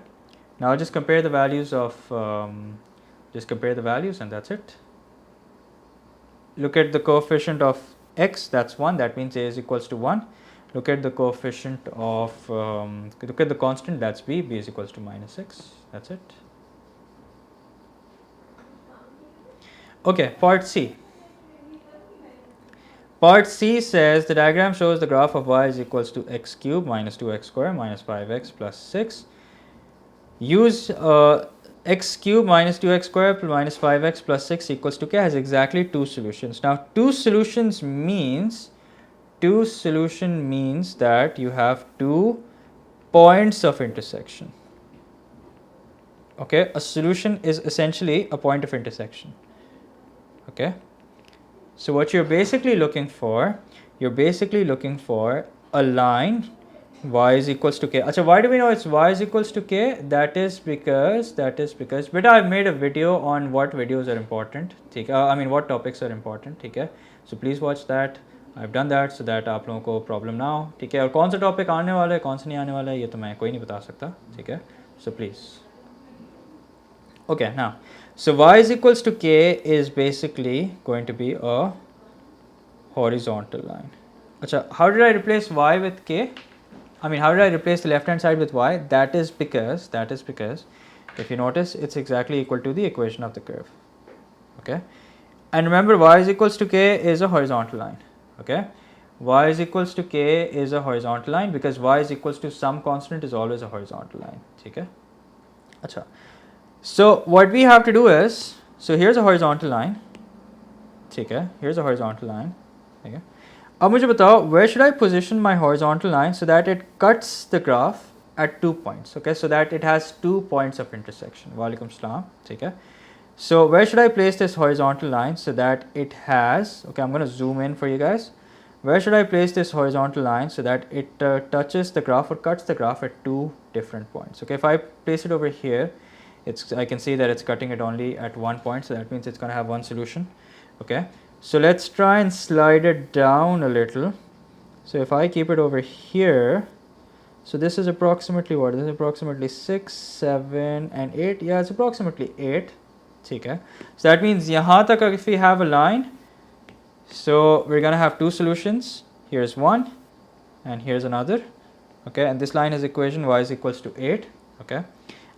Speaker 1: now just compare the values of and that's it. Look at the coefficient of x, that's 1, that means a is equals to 1. Look at the coefficient of look at the constant, that's b is equals to minus 6. That's it. Okay, part C. Part C says the diagram shows the graph of y is equals to x cubed minus 2x squared minus 5x plus 6. Use x cubed minus 2x squared minus 5x plus 6 equals to k has exactly two solutions. Now two solutions means that you have 2 points of intersection. Okay, a solution is essentially a point of intersection. Okay, so what you're basically looking for, a line y is equals to k. Achha, why do we know it's y is equals to k? That is because beta, I've made a video on what videos are important. What topics are important. Okay, so please watch that. I've done that so that आप लोगों को problem ना हो. ठीक है, और कौन सा टॉपिक आने वाला है, कौन सा नहीं आने वाला है, ये तो मैं कोई नहीं बता सकता. ठीक है, so please. Okay, now so y is equals to k is basically going to be a horizontal line. Achha, how did I replace y with k? How did I replace the left hand side with y? That is because if you notice, it's exactly equal to the equation of the curve. Okay, and remember y is equals to k is a horizontal line. Okay, y is equals to k is a horizontal line because y is equals to some constant is always a horizontal line. Okay, acha. So what we have to do is, so here's a horizontal line. Okay, here's a horizontal line. Okay, अब मुझे बताओ, where should I position my horizontal line so that it cuts the graph at 2 points? Okay, so that it has 2 points of intersection. Walaikum salam. Okay, so where should I place this horizontal line so that it has, okay, I'm going to zoom in for you guys. Where should I place this horizontal line so that it touches the graph or cuts the graph at 2 different points? Okay, if I place it over here, I can see that it's cutting it only at 1 point, so that means it's going to have one solution. Okay, so let's try and slide it down a little. So if I keep it over here, so this is approximately what? This is approximately 6, 7 and 8. Yeah, it's approximately 8. Okay, so that means yahan tak if we have a line, so we're going to have 2 solutions. Here's one and here's another. okay, and this line is equation y is equals to 8, okay.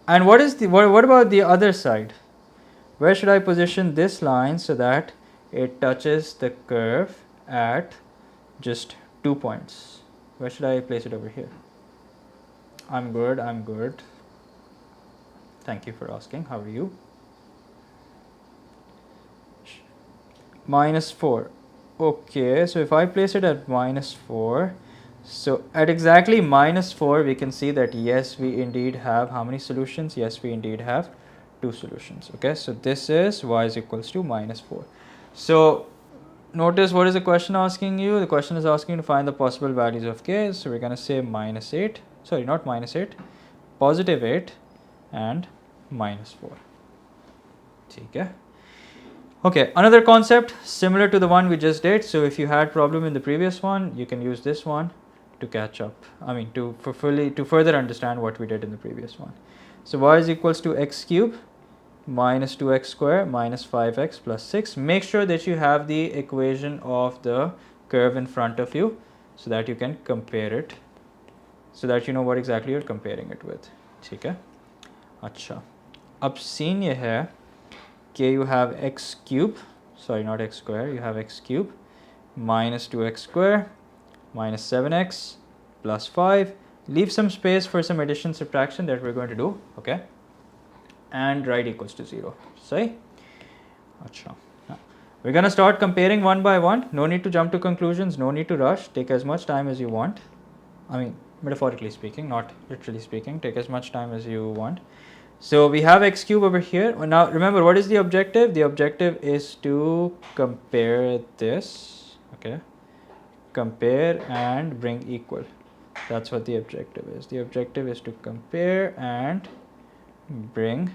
Speaker 1: And what about the other side? Where should I position this line so that it touches the curve at just 2 points? Where should I place it over here? I'm good. Thank you for asking. How are you? -4. Okay, so if I place it at -4, so at exactly -4 we can see that yes, we indeed have how many solutions? Yes, we indeed have 2 solutions. Okay, so this is y is equals to -4. So notice, what is the question asking you? The question is asking you to find the possible values of k. So we're going to say -8, sorry, not -8, +8 and -4. Okay. Okay, another concept similar to the one we just did. So if you had problem in the previous one, you can use this one to catch up. I mean, to further understand what we did in the previous one. So y is equals to x cube minus 2x square minus 5x plus 6. Make sure that you have the equation of the curve in front of you so that you can compare it, so that you know what exactly you're comparing it with. ठीक है? अच्छा, अब scene ये है कि you have x cube, sorry, not x square, you have x cube minus 2x square minus 7x plus 5. Leave some space for some addition subtraction that we're going to do, okay, and write equals to 0. Say, acha. We're going to start comparing one by one. No need to jump to conclusions, no need to rush. Take as much time as you want. I mean, metaphorically speaking, not literally speaking. Take as much time as you want. So we have x cube over here. Now remember, what is the objective? The objective is to compare this, okay, compare and bring equal. That's what the objective is. The objective is to compare and bring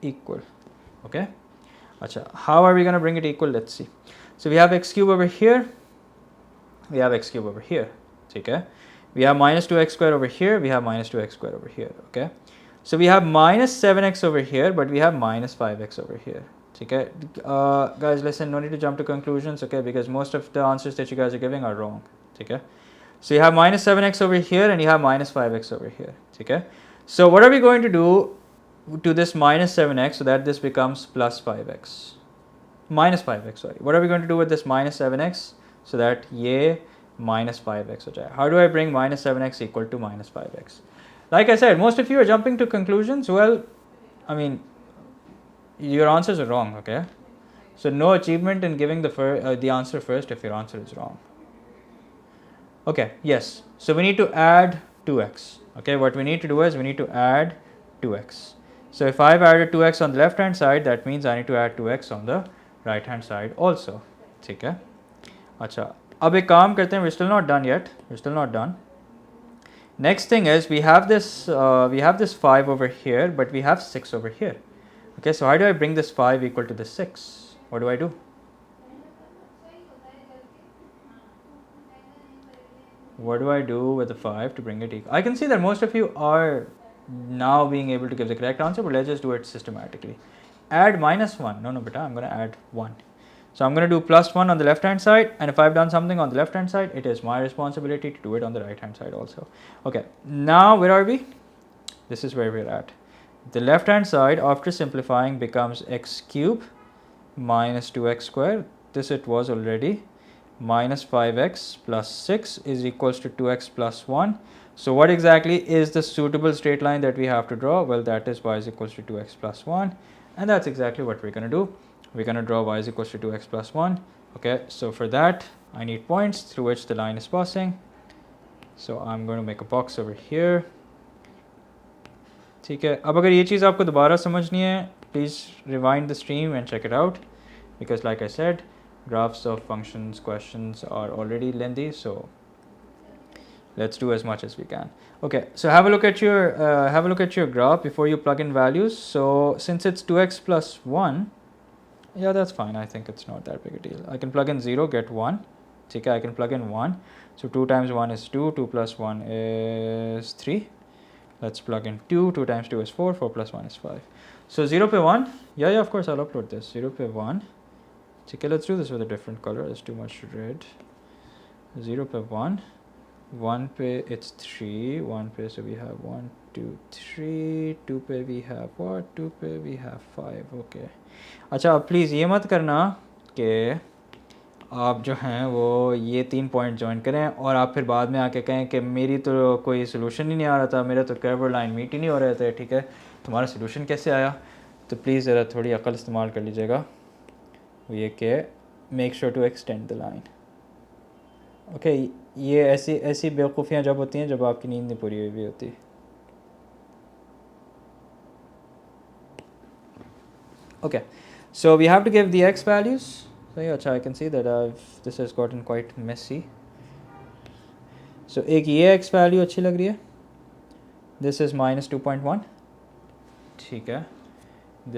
Speaker 1: equal, okay. Acha, how are we going to bring it equal? Let's see. So we have x cube over here, we have x cube over here, okay. We have minus 2x squared over here, we have minus 2x squared over here, okay. So we have minus 7x over here, but we have minus 5x over here. Okay, guys, listen, no need to jump to conclusions, okay, because most of the answers that you guys are giving are wrong. Okay, so you have minus 7x over here and you have minus 5x over here. Okay, so what are we going to do to this minus 7x so that this becomes plus 5x? Minus 5x, sorry. What are we going to do with this minus 7x so that ye minus 5x ho jaye? How do I bring minus 7x equal to minus 5x? Like I said, most of you are jumping to conclusions. Well, I mean, your answers are wrong, okay? So no achievement in giving the answer first if your answer is wrong. Okay, yes. So we need to add 2x. Okay, what we need to do is we need to add 2x. So if I've added 2x on the left hand side, that means I need to add 2x on the right hand side also. Okay? Acha. Ab ek kaam karte hain, we're still not done yet. We're still not done. Next thing is we have this 5 over here, but we have 6 over here. Okay, so how do I bring this 5 equal to the 6? What do I do? What do I do with the 5 to bring it equal? I can see that most of you are now being able to give the correct answer, but let's just do it systematically. Add minus 1. No, beta, I'm going to add 1. So I'm going to do plus 1 on the left hand side, and if I've done something on the left hand side, it is my responsibility to do it on the right hand side also. Okay, now where are we? This is where we're at. The left hand side after simplifying becomes x cube minus 2x squared. This it was already. Minus 5x plus 6 is equals to 2x plus 1. So what exactly is the suitable straight line that we have to draw? Well, that is y is equals to 2x plus 1, and that's exactly what we're going to do. We're going to draw y is equals to 2x plus 1. Okay, so for that I need points through which the line is passing. So I'm going to make a box over here. ठीक है, अब अगर ये चीज़ आपको दोबारा समझनी है, please rewind the stream and check it out, because like I said, graphs of functions questions are already lengthy, so let's do as much as we can. Okay, so have a look at your graph before you plug in values. So since it's 2x plus 1, yeah, that's fine. I think it's not that big a deal. I can plug in 0, get 1. Okay, I can plug in 1. So 2 times 1 is 2, 2 plus 1 is 3. Let's plug in 2, 2 times 2 is 4, 4 plus 1 is 5. So 0 pe 1, yeah, of course I'll upload this. 0 pe 1. Okay, let's do this with a different color. There's too much red. 0 pe 1. 1 पे it's 3, 1 पे so we have 1 2 3, 2 पे we have what, 2 पे we have 5. okay. अच्छा अब please ये मत करना कि आप जो हैं वो ये 3 पॉइंट ज्वाइन करें और आप फिर बाद में आके कहें कि मेरी तो कोई सोल्यूशन ही नहीं आ रहा था, मेरा तो कर्व लाइन मीट ही नहीं हो रहे थे. ठीक है, तुम्हारा सोल्यूशन कैसे आया? तो प्लीज़ ज़रा थोड़ी अकल इस्तेमाल कर लीजिएगा. वो ये कि make sure to extend the line. Okay, ये ऐसी बेवकूफ़ियाँ जब होती हैं जब आपकी नींद नहीं पूरी हुई होती. Okay, so we have to give the x values. So yeah, I can see that this has gotten quite messy. So एक ये x value अच्छी लग रही है. This is minus 2.1. ठीक है.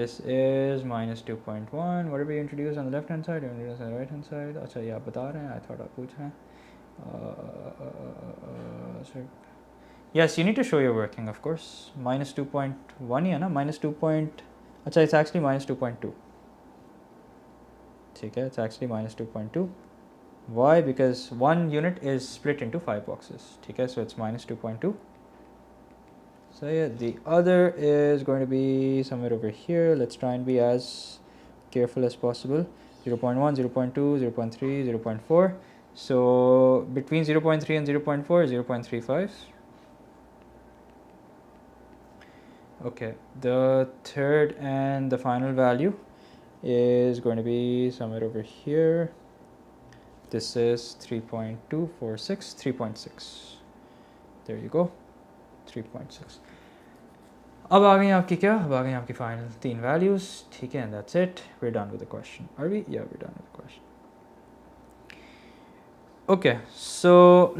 Speaker 1: This is minus 2.1. What did we introduce on the left hand side? We introduced on the right hand side. अच्छा ये आप बता रहे हैं. I thought आप पूछ रहे हैं. So yes, you need to show your working, of course. Minus 2.1 ही है ना. Minus 2 point. अच्छा, it's actually minus 2.2. ठीक है, it's actually minus 2.2. Why? Because one unit is split into 5 boxes. ठीक है, so it's minus 2.2. So yeah, the other is going to be somewhere over here. Let's try and be as careful as possible. 0.1, 0.2, 0.3, 0.4. So between 0.3 and 0.4 is 0.35. Okay, the third and the final value is going to be somewhere over here. This is 3.246, 3.6. There you go, 3.6. अब आ गई आपकी क्या? अब आ गई आपकी final 3 values. ठीक है, and that's it. We're done with the question. Are we? Yeah, we're done with the question. Okay, so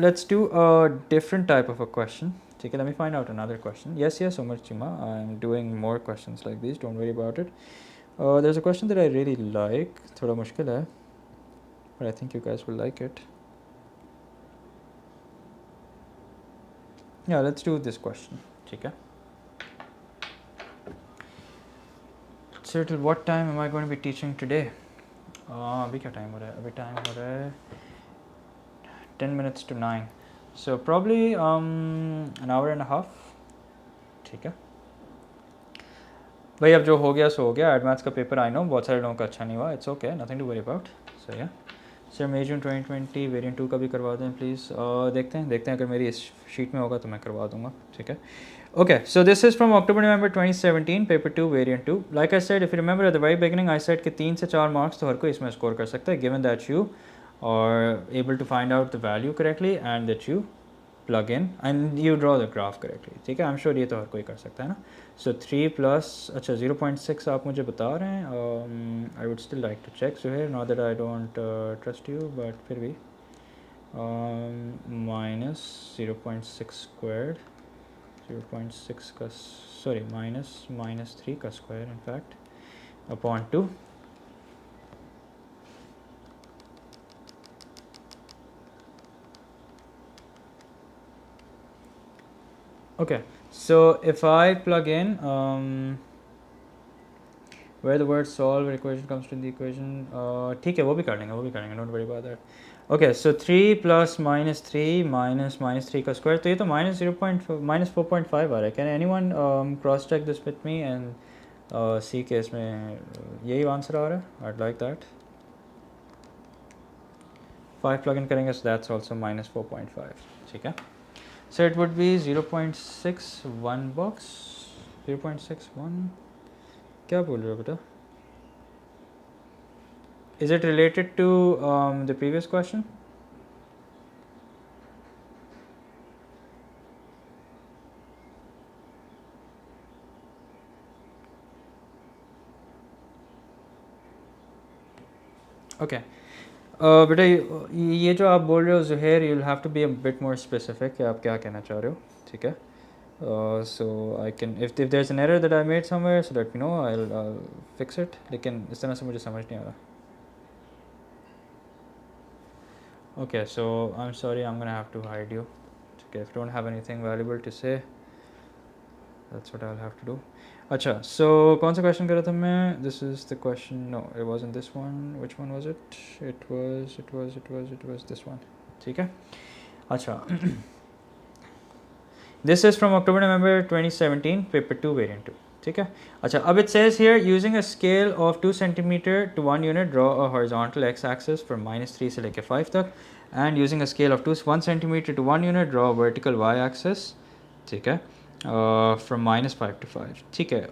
Speaker 1: let's do a different type of a question. ठीक है, let me find out another question. Yes, so much Chima. I'm doing more questions like these. Don't worry about it. There's a question that I really like. थोड़ा मुश्किल है, but I think you guys will like it. Yeah, let's do this question. ठीक है. So till what time am I going to be teaching today? अभी क्या time हो रहा है? अभी टाइम हो रहा है 10 minutes to 9. So probably an hour and a half. ठीक है भाई, अब जो हो गया सो हो गया. एडवांस का पेपर आई नो बहुत सारे लोगों का अच्छा नहीं हुआ. It's okay, nothing to worry about. So या सर, मई जून 2020 वेरिएंट 2 का भी करवा दें प्लीज़. देखते हैं अगर मेरी इस शीट में होगा तो मैं करवा दूंगा. ठीक है. Okay, so this is from October November 2017, paper 2 variant 2. Like I said, if you remember at the very beginning, I said कि 3 से 4 मार्क्स तो हर कोई इसमें स्कोर कर सकता है, given that you are able to find out the value correctly and that you plug in and you draw the graph correctly. ठीक है, I'm sure ये तो हर कोई कर सकता है ना. So 3 plus, अच्छा 0.6 आप मुझे बता रहे हैं. I would still like to check. So here, not that I don't trust you, but फिर भी minus 0.6 squared, 0.6 का sorry minus 3 का square in fact upon 2. Okay, so if I plug in where the word solve where equation comes to the equation, ठीक है, वो भी कर लेंगे, don't worry about that. Okay, so 3 plus minus 3 minus minus 3 का square, तो ये तो minus 4.5 आ रहा है. Can anyone cross check this with me and see कि इसमें यही आंसर आ रहा है? I'd like that. 5 plug in करेंगे, so that's also minus 4.5. ठीक है. So it would be 0.61 box. 0.61. क्या बोल रहे हो बेटा? Is it related to the previous question? Okay. बेटा ये जो आप बोल रहे हो Zuhair, you'll have to be a bit more specific कि आप क्या कहना चाह रहे हो. ठीक है. So I can, if there's an error that I made somewhere, so let me know. I'll fix it. लेकिन इस तरह से मुझे समझ नहीं आ रहा. Okay, so I'm sorry, I'm gonna have to hide you. Okay, if you don't have anything valuable to say, that's what I'll have to do. अच्छा, so कौन सा क्वेश्चन करा था मैं? This is the question. No, it wasn't this one. Which one was it? It was this one. ठीक है. अच्छा this is from October November 2017 paper 2 variant 2 ठीक है. अच्छा अब it says here using a scale of 2 centimeter to 1 unit draw a horizontal x axis from -3 से लेके 5 तक and using a scale of 1 centimeter to 1 unit draw a vertical y axis ठीक है from -5 to 5 ठीक है.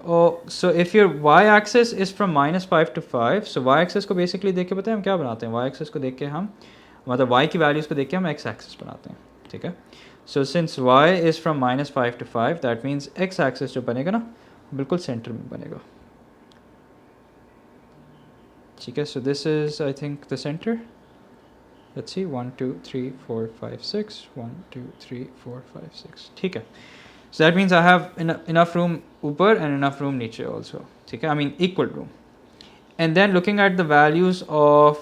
Speaker 1: So if your y axis is from -5 to 5 so y axis को basically देख के पता है हम क्या बनाते हैं. y axis को देख के हम मतलब y की वैल्यूज़ को देख के हम x axis बनाते हैं ठीक है. So since y is from -5 to 5 that means x axis जो बनेगा ना बिल्कुल सेंटर में बनेगा ठीक है. So this is I think the center. Let's see 1 2 3 4 5 6 1 2 3 4 5 6 ठीक है. So that means I have enough room ऊपर and enough room नीचे also ठीक है. I mean equal room. And then looking at the values of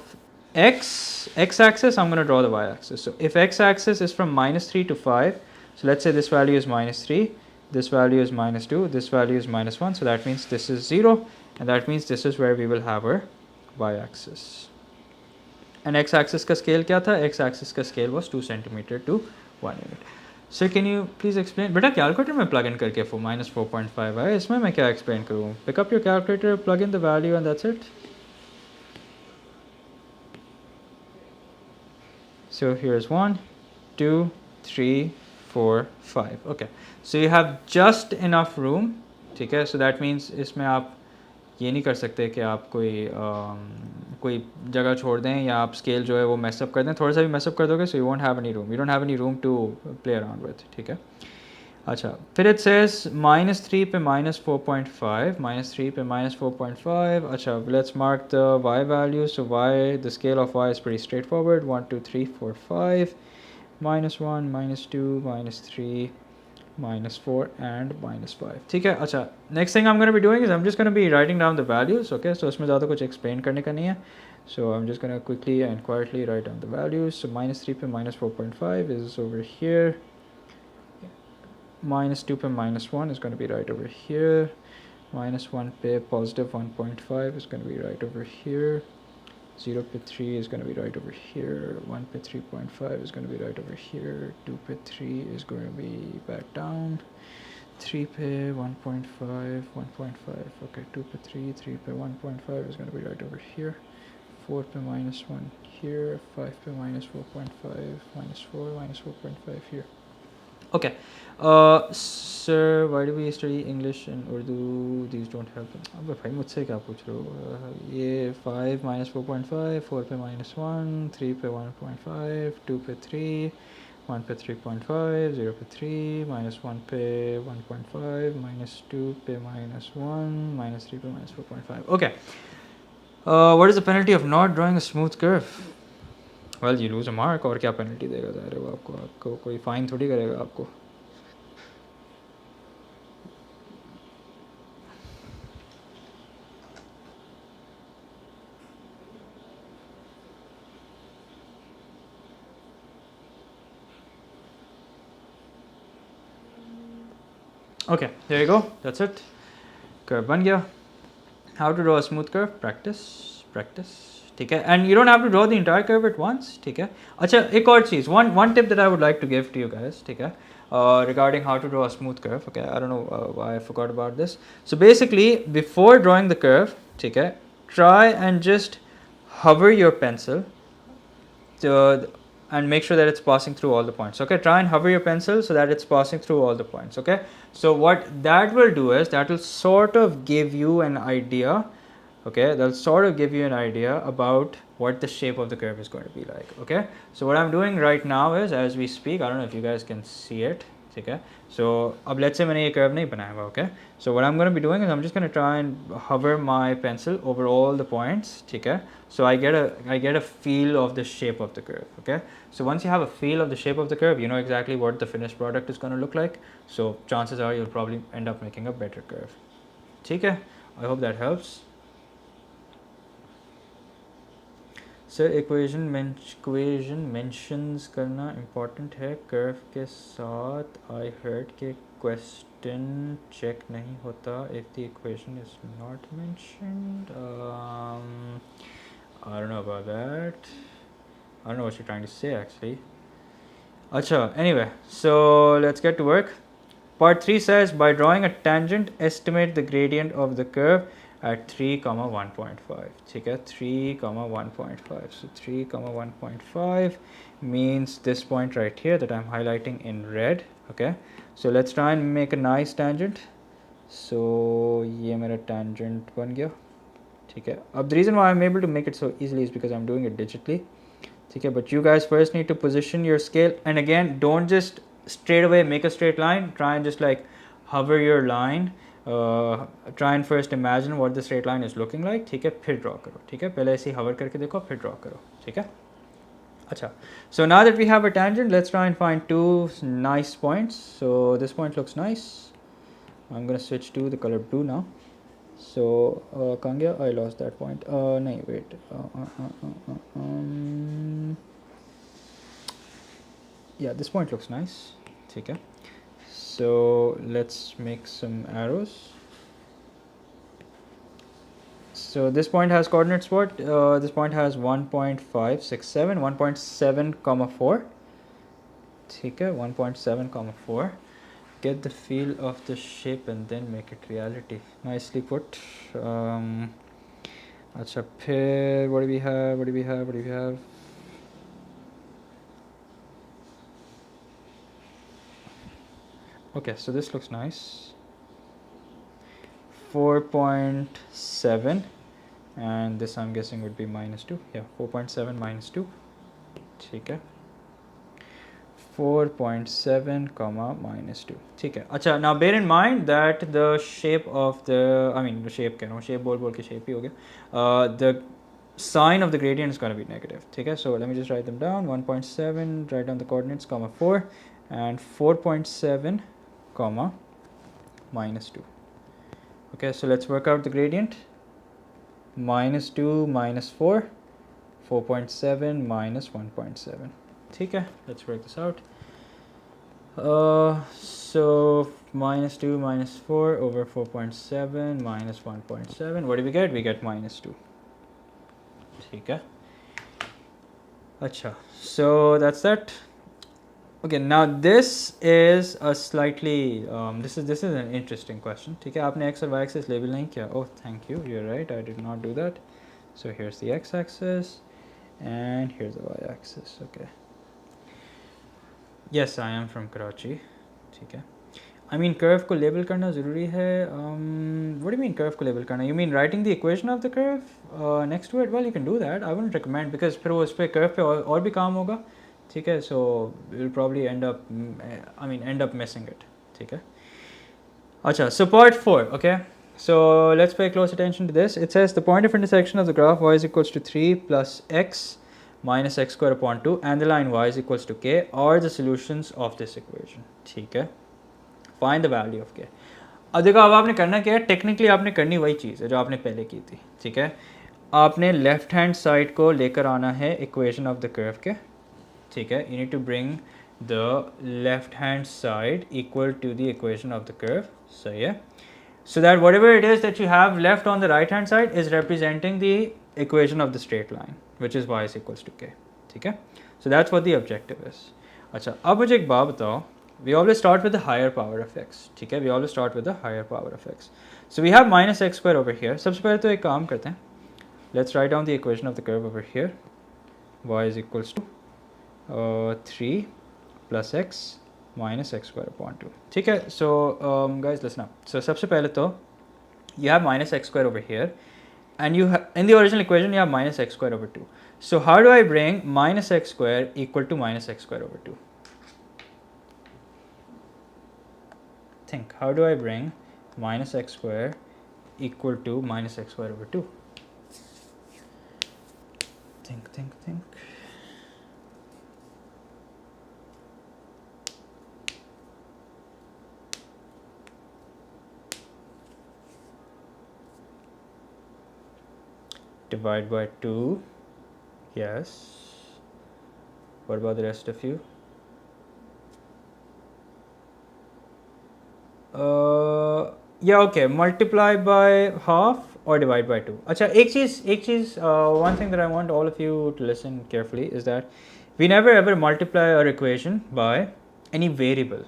Speaker 1: x axis I'm going to draw the y axis. So if x axis is from -3 to 5 so let's say this value is -3 this value is -2 this value is -1 so that means this is 0 and that means this is where we will have our y axis. And x axis का scale क्या था. x axis का scale was 2 centimeter to 1 unit. So can you please explain बेटा calculator में plug in करके -4.5 है इसमें मैं क्या explain करूँ. Pick up your calculator plug in the value and that's it. So here's 1 2 3 4 5 okay. So you have just enough room ठीक है. So that means इसमें आप ये नहीं कर सकते कि आप कोई जगह छोड़ दें या आप स्केल जो है वो मैसअप कर दें. थोड़ा सा भी मैसअप कर दोगे so you won't have any room. You don't have any room to play around with ठीक है. अच्छा फिर it says -3 पे -4.5 -3 पे -4.5 अच्छा let's mark the y value. So y the scale of y is pretty straightforward 1 2 3 4 5 -1 -2 -3 -4 and -5 ठीक है. अच्छा next thing I'm going to be doing is I'm just going to be writing down the values okay. So उसमें ज़्यादा कुछ explain करने का नहीं है. So I'm just going to quickly and quietly write down the values. So -3 पे -4.5 is over here. -2 पे -1 is going to be right over here. -1 पे positive 1.5 is going to be right over here. 0 पे 3 is going to be right over here. 1 पे 3.5 is going to be right over here. 2 पे 3 is going to be back down. 3 पे 1.5 1.5 okay. 2 पे 3 3 पे 1.5 is going to be right over here. 4 पे -1 here. 5 पे -4.5 -4 -4.5 here. Okay. Sir, why do we study English and Urdu? These don't help. अब भाई मुझसे क्या पूछ रहे हो. ये 5 -4.5 4 पे -1 3 पे 1.5 2 पे 3 1 पे 3.5 0 पे 3 -1 पे 1.5 -2 पे -1 -3 पे -4.5 okay. What is the penalty of not drawing a smooth curve? Well you lose a mark. और क्या पेनल्टी देगा ज़ाहिर है वो आपको कोई फ़ाइन थोड़ी करेगा आपको. Okay, there you go. That's it. Curve बन गया. How to draw a smooth curve? Practice. ठीक है. And you don't have to draw the entire curve at once. ठीक है. अच्छा एक और चीज़. One tip that I would like to give to you guys. ठीक है. Regarding how to draw a smooth curve. Okay, I don't know why I forgot about this. So basically, before drawing the curve, ठीक है, try and just hover your pencil and make sure that it's passing through all the points. Okay, try and hover your pencil so that it's passing through all the points. Okay, so what that will do is that will sort of give you an idea. Okay, that'll sort of give you an idea about what the shape of the curve is going to be like. Okay, so what I'm doing right now is as we speak, I don't know if you guys can see it. Okay, so अब let's say मैंने ये curve नहीं बनाया हुआ. Okay, so what I'm going to be doing is I'm just going to try and hover my pencil over all the points. Okay, so I get a feel of the shape of the curve. Okay, so once you have a feel of the shape of the curve, you know exactly what the finished product is going to look like. So chances are you'll probably end up making a better curve. Okay, I hope that helps. Sir equation mentions करना important है curve के साथ. I heard के question check नहीं होता if the equation is not mentioned. I don't know about that. I don't know what you're trying to say actually. Acha, anyway, so let's get to work. Part 3 says, by drawing a tangent, estimate the gradient of the curve at 3, 1.5. Okay, 3, 1.5. So 3, 1.5 means this point right here that I'm highlighting in red. Okay, so let's try and make a nice tangent. So ये मेरा tangent बन गया. ठीक है. अब the reason why I'm able to make it so easily is because I'm doing it digitally. Okay, but you guys first need to position your scale, and again, don't just straight away make a straight line. Try and just like hover your line. Try and first imagine what the straight line is looking like. ठीक है, फिर draw करो. ठीक है, पहले ऐसे hover करके देखो, फिर draw करो. ठीक है. अच्छा. So now that we have a tangent, let's try and find two nice points. So this point looks nice. I'm gonna switch to the color blue now. So Kangya, I lost that point. No, wait. Yeah, this point looks nice. Okay. So let's make some arrows. So this point has coordinates what? This point has 1.567, 1.7 comma 4. Okay, 1.7 comma 4. Get the feel of the shape and then make it reality. Nicely put. Acha, phir what do we have? Okay, so this looks nice. 4.7, and this I'm guessing would be -2. Yeah, 4.7 -2. Okay. 4.7 comma -2. ठीक है. अच्छा, now bear in mind that the shape of the, the shape कह रहा हूँ, shape बोल के shape ही हो गया. The sign of the gradient is going to be negative. ठीक है. So let me just write them down. 1.7, write down the coordinates, comma 4, and 4.7 comma -2. Okay, so let's work out the gradient. -2 minus 4, 4.7 minus 1.7. ठीक है, let's work this out. So -2 minus 4 over 4.7 minus 1.7. What do we get? We get -2. ठीक है. अच्छा, so that's that. Okay, now this is a slightly this is an interesting question. ठीक है, आपने x और y axis label नहीं किया. Oh, thank you. You're right. I did not do that. So here's the x axis and here's the y axis. Okay. Yes, I am from Karachi. ठीक है. I mean, curve को label करना ज़रूरी है. What do you mean curve को label करना? You mean writing the equation of the curve next to it? Well, you can do that. I wouldn't recommend, because फिर वो उस पे curve पे और भी काम होगा. ठीक है. So you'll probably end up missing it. ठीक है. अच्छा, so part 4. Okay. So let's pay close attention to this. It says the point of intersection of the graph y is equals to 3 plus x minus x square upon 2 and the line y is equals to k are the solutions of this equation. ठीक है. Find the value of k. अब देखो, अब आपने करना क्या है. Technically आपने करनी वही चीज़ है जो आपने पहले की थी. ठीक है. आपने लेफ्ट हैंड साइड को लेकर आना है इक्वेशन ऑफ द कर्व के. ठीक है. You need to bring the left hand side equal to the equation of the curve. So yeah, so that whatever it is that you have left on the right hand side is representing the equation of the straight line, which is y is equals to k. ठीक है. So that's what the objective is. अच्छा, अब मुझे एक बात बताओ. We always start with the higher power of x. ठीक है. We always start with the higher power of x. So we have minus x square over here. सबसे पहले तो एक काम करते हैं. Let's write down the equation of the curve over here. Y is equals to 3 plus x minus x square upon 2. ठीक है. So guys, listen up. So सबसे पहले तो you have minus x square over here, and you have in the original equation you have minus x square over 2. So how do I bring minus x square equal to minus x square over 2? Think, how do I bring minus x square equal to minus x square over 2? Think. Divide by 2. Yes. What about the rest of you? Yeah, okay. Multiply by half or divide by 2. अच्छा, एक चीज़ one thing that I want all of you to listen carefully is that we never ever multiply our equation by any variable.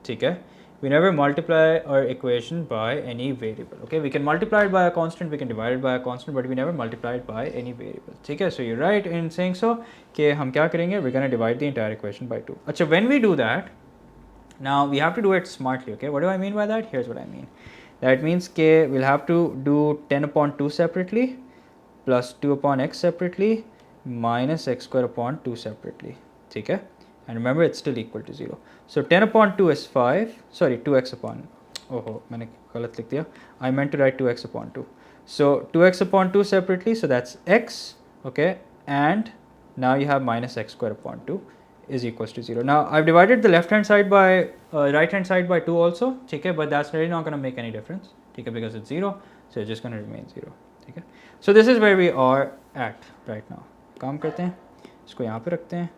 Speaker 1: Okay, we never multiply our equation by any variable. Okay, we can multiply it by a constant, we can divide it by a constant, but we never multiply it by any variable. Okay, so you're right in saying so कि हम क्या करेंगे, we're going to divide the entire equation by 2. अच्छा, when we do that, now we have to do it smartly. Okay, what do I mean by that? Here's what I mean. That means we'll have to do 10 upon 2 separately, plus 2 upon x separately, minus x square upon 2 separately. Okay, and remember it's still equal to 0. So 10 upon 2 is 5, sorry 2x upon, oh मैंने गलत लिख दिया, I meant to write 2x upon 2. So 2x upon 2 separately, so that's x, okay, and now you have minus x square upon 2 is equals to 0. Now I've divided the left hand side by right hand side by 2 also, okay, but that's really not going to make any difference, okay, because it's 0, so it's just going to remain 0. Okay, so this is where we are at right now. काम करते हैं, इसको यहाँ पे रखते हैं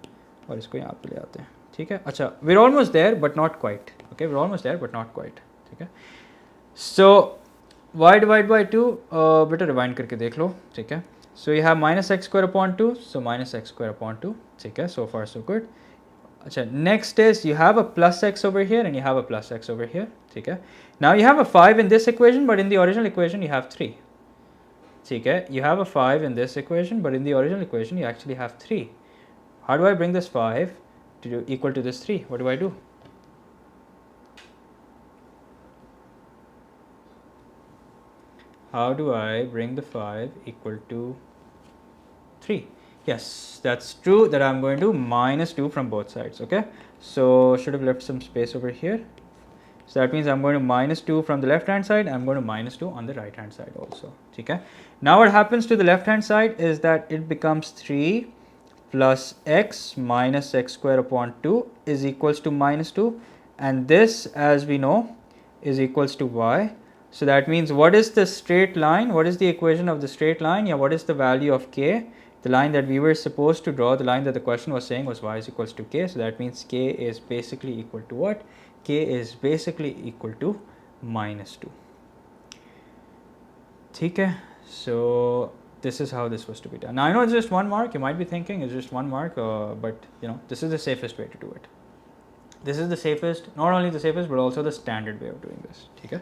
Speaker 1: और इसको यहाँ पे ले आते हैं. ठीक है, अच्छा, we're almost there but not quite. Okay, we're almost there but not quite. ठीक है, so y divided by 2, बेटा रिवाइंड करके देख लो. ठीक है, so you have minus x square upon 2, so minus x square upon 2. ठीक है, so far so good. अच्छा, next is you have a plus x over here and you have a plus x over here. ठीक है, now you have a 5 in this equation, but in the original equation you have 3. ठीक है, you have a 5 in this equation, but in the original equation you actually have 3. How do I bring this 5 to equal to this 3? What do I do? How do I bring the 5 equal to 3? Yes, that's true that I'm going to minus 2 from both sides. Okay, so should have left some space over here. So that means I'm going to minus 2 from the left hand side, I'm going to minus 2 on the right hand side also. Okay, now what happens to the left hand side is that it becomes 3 plus x minus x square upon 2 is equals to minus 2, and this, as we know, is equals to y. So that means what is the straight line, what is the equation of the straight line? Yeah, what is the value of k? The line that we were supposed to draw, the line that the question was saying was y is equals to k. So that means k is basically equal to what? K is basically equal to minus 2. Okay, so this is how this was to be done. Now I know it's just 1 mark, you might be thinking it's just 1 mark, but you know, this is the safest way to do it. This is the safest, not only the safest but also the standard way of doing this. Okay,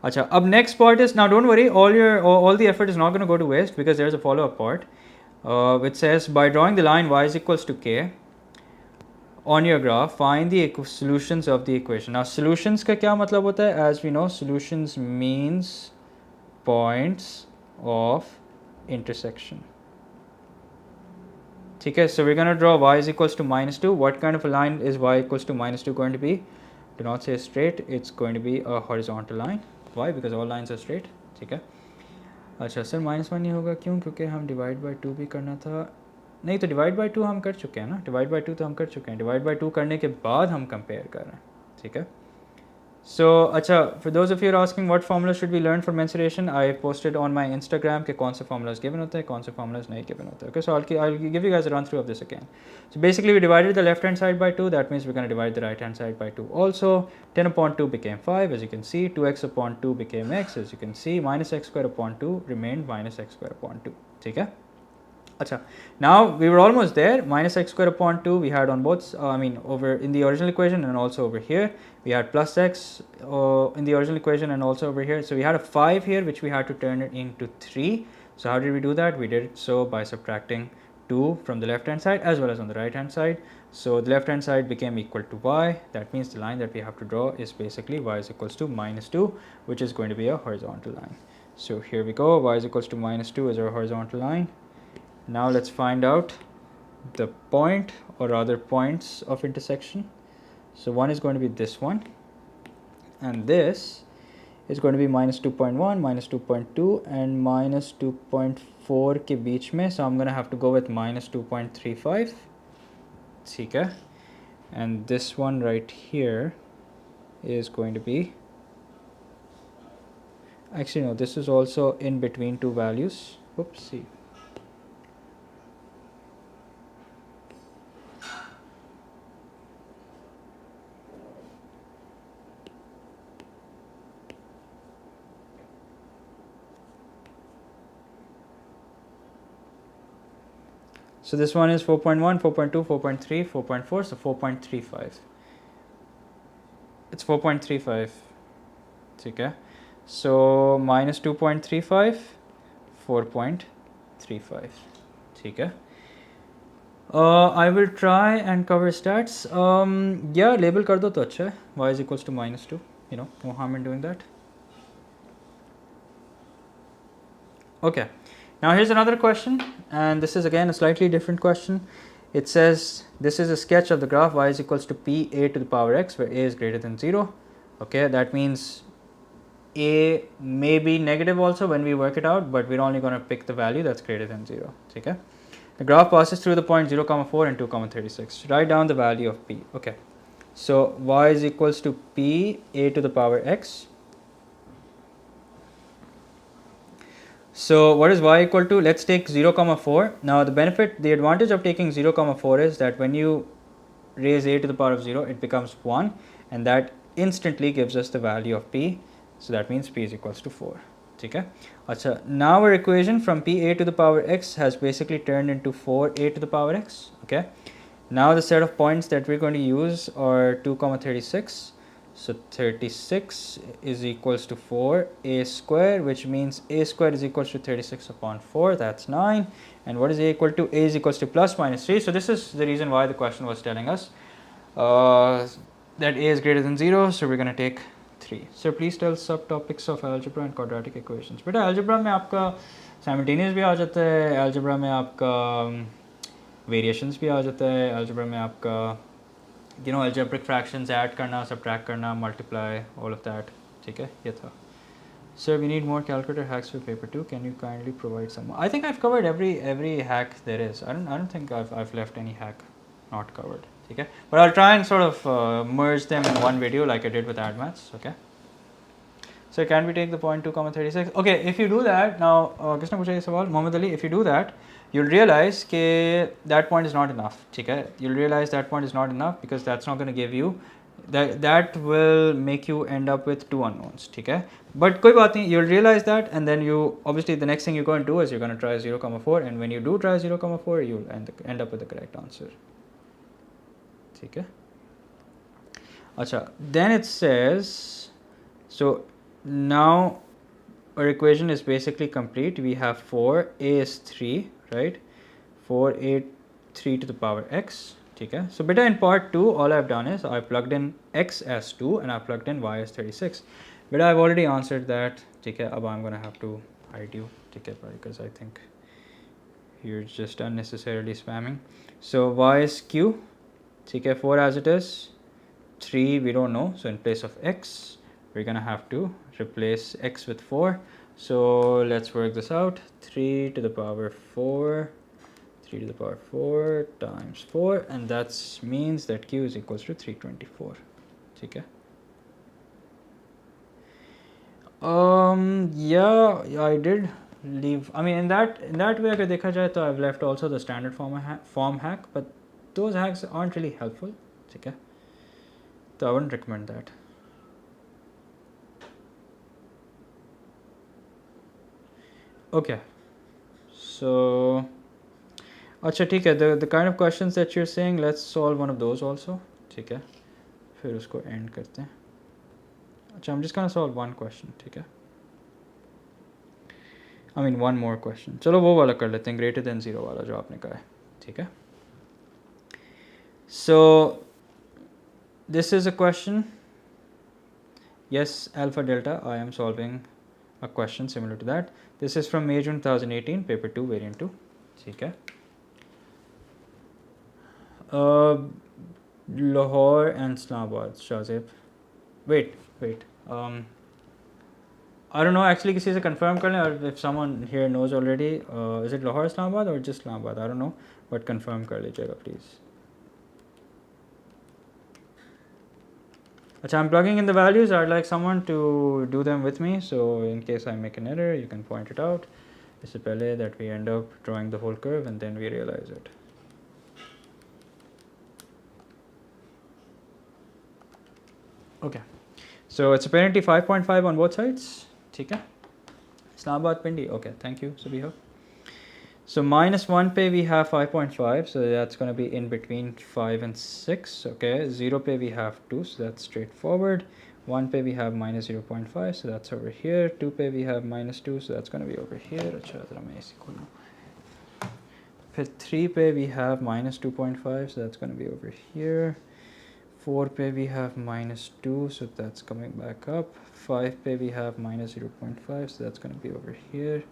Speaker 1: acha, अब next part is, now don't worry, all the effort is not going to go to waste, because there's a follow-up part which says by drawing the line y is equals to k on your graph, find the solutions of the equation. Now solutions का क्या मतलब होता है? As we know, solutions means points of intersection. Okay, so we're going to draw y is equals to minus 2. What kind of a line is y equals to minus 2 going to be? Do not say straight, it's going to be a horizontal line. Why? Because all lines are straight. ठीक है, अच्छा sir minus 1 नहीं होगा, क्यों? क्योंकि हम divide by 2 भी करना था. नहीं, तो डिवाइड बाई 2 हम कर चुके हैं ना, डिवाइड बाई 2 तो हम कर चुके हैं, डिवाइड बाई 2 करने के बाद हम कंपेयर कर रहे हैं. ठीक है, so अच्छा, for those of you asking what formulas should we learn for mensuration, I posted on my Instagram कि कौन से formulas given होते हैं, कौन से formulas नहीं given होते हैं. Okay, so I'll give you guys a run through of this again. So basically we divided the left hand side by 2, that means we're going to divide the right hand side by 2 also. 10 upon 2 became 5, as you can see. 2x upon 2 became x, as you can see. Minus x square upon 2 remained minus x square upon 2. ठीक है, अच्छा, now we were almost there. Minus x square upon 2 we had on both, over in the original equation and also over here. We had plus x in the original equation and also over here. So we had a 5 here which we had to turn it into 3. So how did we do that? We did it so by subtracting 2 from the left hand side as well as on the right hand side. So the left hand side became equal to y. That means the line that we have to draw is basically y is equals to minus 2, which is going to be a horizontal line. So here we go, y is equals to minus 2 is our horizontal line. Now let's find out the point, or rather points of intersection. So one is going to be this one, and this is going to be minus 2.1, minus 2.2 and minus 2.4 के बीच में. So I'm going to have to go with minus 2.35. ठीक है, and this one right here is going to be, actually no, this is also in between two values. Oopsie. So this one is 4.1, 4.2, 4.3, 4.4, so 4.35. It's 4.35. Okay. So minus 2.35, 4.35. Okay. I will try and cover stats. Yeah, label kar do to acha hai. Y is equals to minus 2. You know, no harm in doing that. Okay. Now here's another question, and this is again a slightly different question. It says this is a sketch of the graph y is equals to p a to the power x, where a is greater than 0. Okay, that means a may be negative also when we work it out, but we're only going to pick the value that's greater than 0. Okay. The graph passes through the point 0, 4 and 2, 36. Write down the value of p. Okay. So y is equals to p a to the power x. So what is y equal to? Let's take 0, 4. Now the advantage of taking 0, 4 is that when you raise a to the power of 0, it becomes 1, and that instantly gives us the value of p. So that means p is equals to 4. Okay. Achha, now our equation from p a to the power x has basically turned into 4a to the power x. Okay. Now the set of points that we're going to use are 2, 36. So 36 is equals to 4a square, which means a square is equals to 36 upon 4, that's 9. And what is a equal to? A is equals to plus minus 3. So this is the reason why the question was telling us that a is greater than 0, so we're going to take 3. So please tell subtopics of algebra and quadratic equations. But algebra में आपका simultaneous भी आ जाता है, algebra में आपका variations भी आ जाता है, algebra में आपका algebraic fractions add करना, subtract करना, multiply, all of that. ठीक है, ये था. Sir, we need more calculator hacks for paper 2. Can you kindly provide some? I think I've covered every hack there is. I don't think I've left any hack not covered. Okay, but I'll try and sort of merge them in one video like I did with AdMaths. Okay. So can we take the point 2, 36? Okay, if you do that now, किसने पूछा ये सवाल? Mohammed Ali. If you do that, you'll realize that point is not enough. Okay, you'll realize that point is not enough because that's not going to give you. That will make you end up with 2 unknowns. Okay, but कोई बात नहीं, you'll realize that, and then you obviously the next thing you're going to do is you're going to try 0, 4, and when you do try 0, 4, you'll end up with the correct answer. Okay. Acha, then it says, so now our equation is basically complete. We have 4, a is 3, right? 4a 3 to the power x. Okay. So beta in part 2, all I've done is I plugged in x as 2 and I plugged in y as 36. But I've already answered that. Okay, अब I'm gonna have to hide you, okay, because I think you're just unnecessarily spamming. So y is q, okay, 4 as it is, 3 we don't know, so in place of x we're gonna have to replace x with 4. So let's work this out. 3 to the power 4, 3 to the power 4 times 4, and that means that q is equals to 324. Okay. Yeah, I did leave. I mean, in that way, अगर देखा जाए तो I've left also the standard form hack, but those hacks aren't really helpful. Okay, so I wouldn't recommend that. Okay, so अच्छा ठीक है, the kind of questions that you're saying, let's solve one of those also. ठीक है, फिर उसको end करते हैं. अच्छा, I'm just gonna solve one question. ठीक है, I mean one more question. चलो वो वाला कर लेते हैं, greater than 0 वाला जो आपने कहा है. ठीक है. So this is a question. Yes, alpha delta, I am solving a question similar to that. This is from May June 2018, paper 2, variant 2. ठीक है. Lahore and Islamabad, Shazib. Wait. I don't know, actually किसी से confirm कर लें, or if someone here knows already, is it Lahore, Islamabad or just Islamabad? I don't know, but confirm कर लीजिएगा please. अच्छा, I'm plugging in the values. I'd like someone to do them with me, so in case I make an error, you can point it out. इससे पहले that we end up drawing the whole curve and then we realize it. Okay, so it's apparently 5.5 on both sides. ठीक है. Islamabad Pindi. Okay, thank you, Sabiha. So minus 1 पे we have 5.5, so that's going to be in between 5 and 6. Okay, 0 पे we have 2, so that's straightforward. 1 पे we have minus 0.5, so that's over here. 2 पे we have minus 2, so that's going to be over here. अच्छा ज़रा मैं इसी खोल लूँ. फिर 3 पे we have minus 2.5, so that's going to be over here. 4 पे we have minus 2, so that's coming back up. 5 पे we have minus 0.5, so that's going to be over here.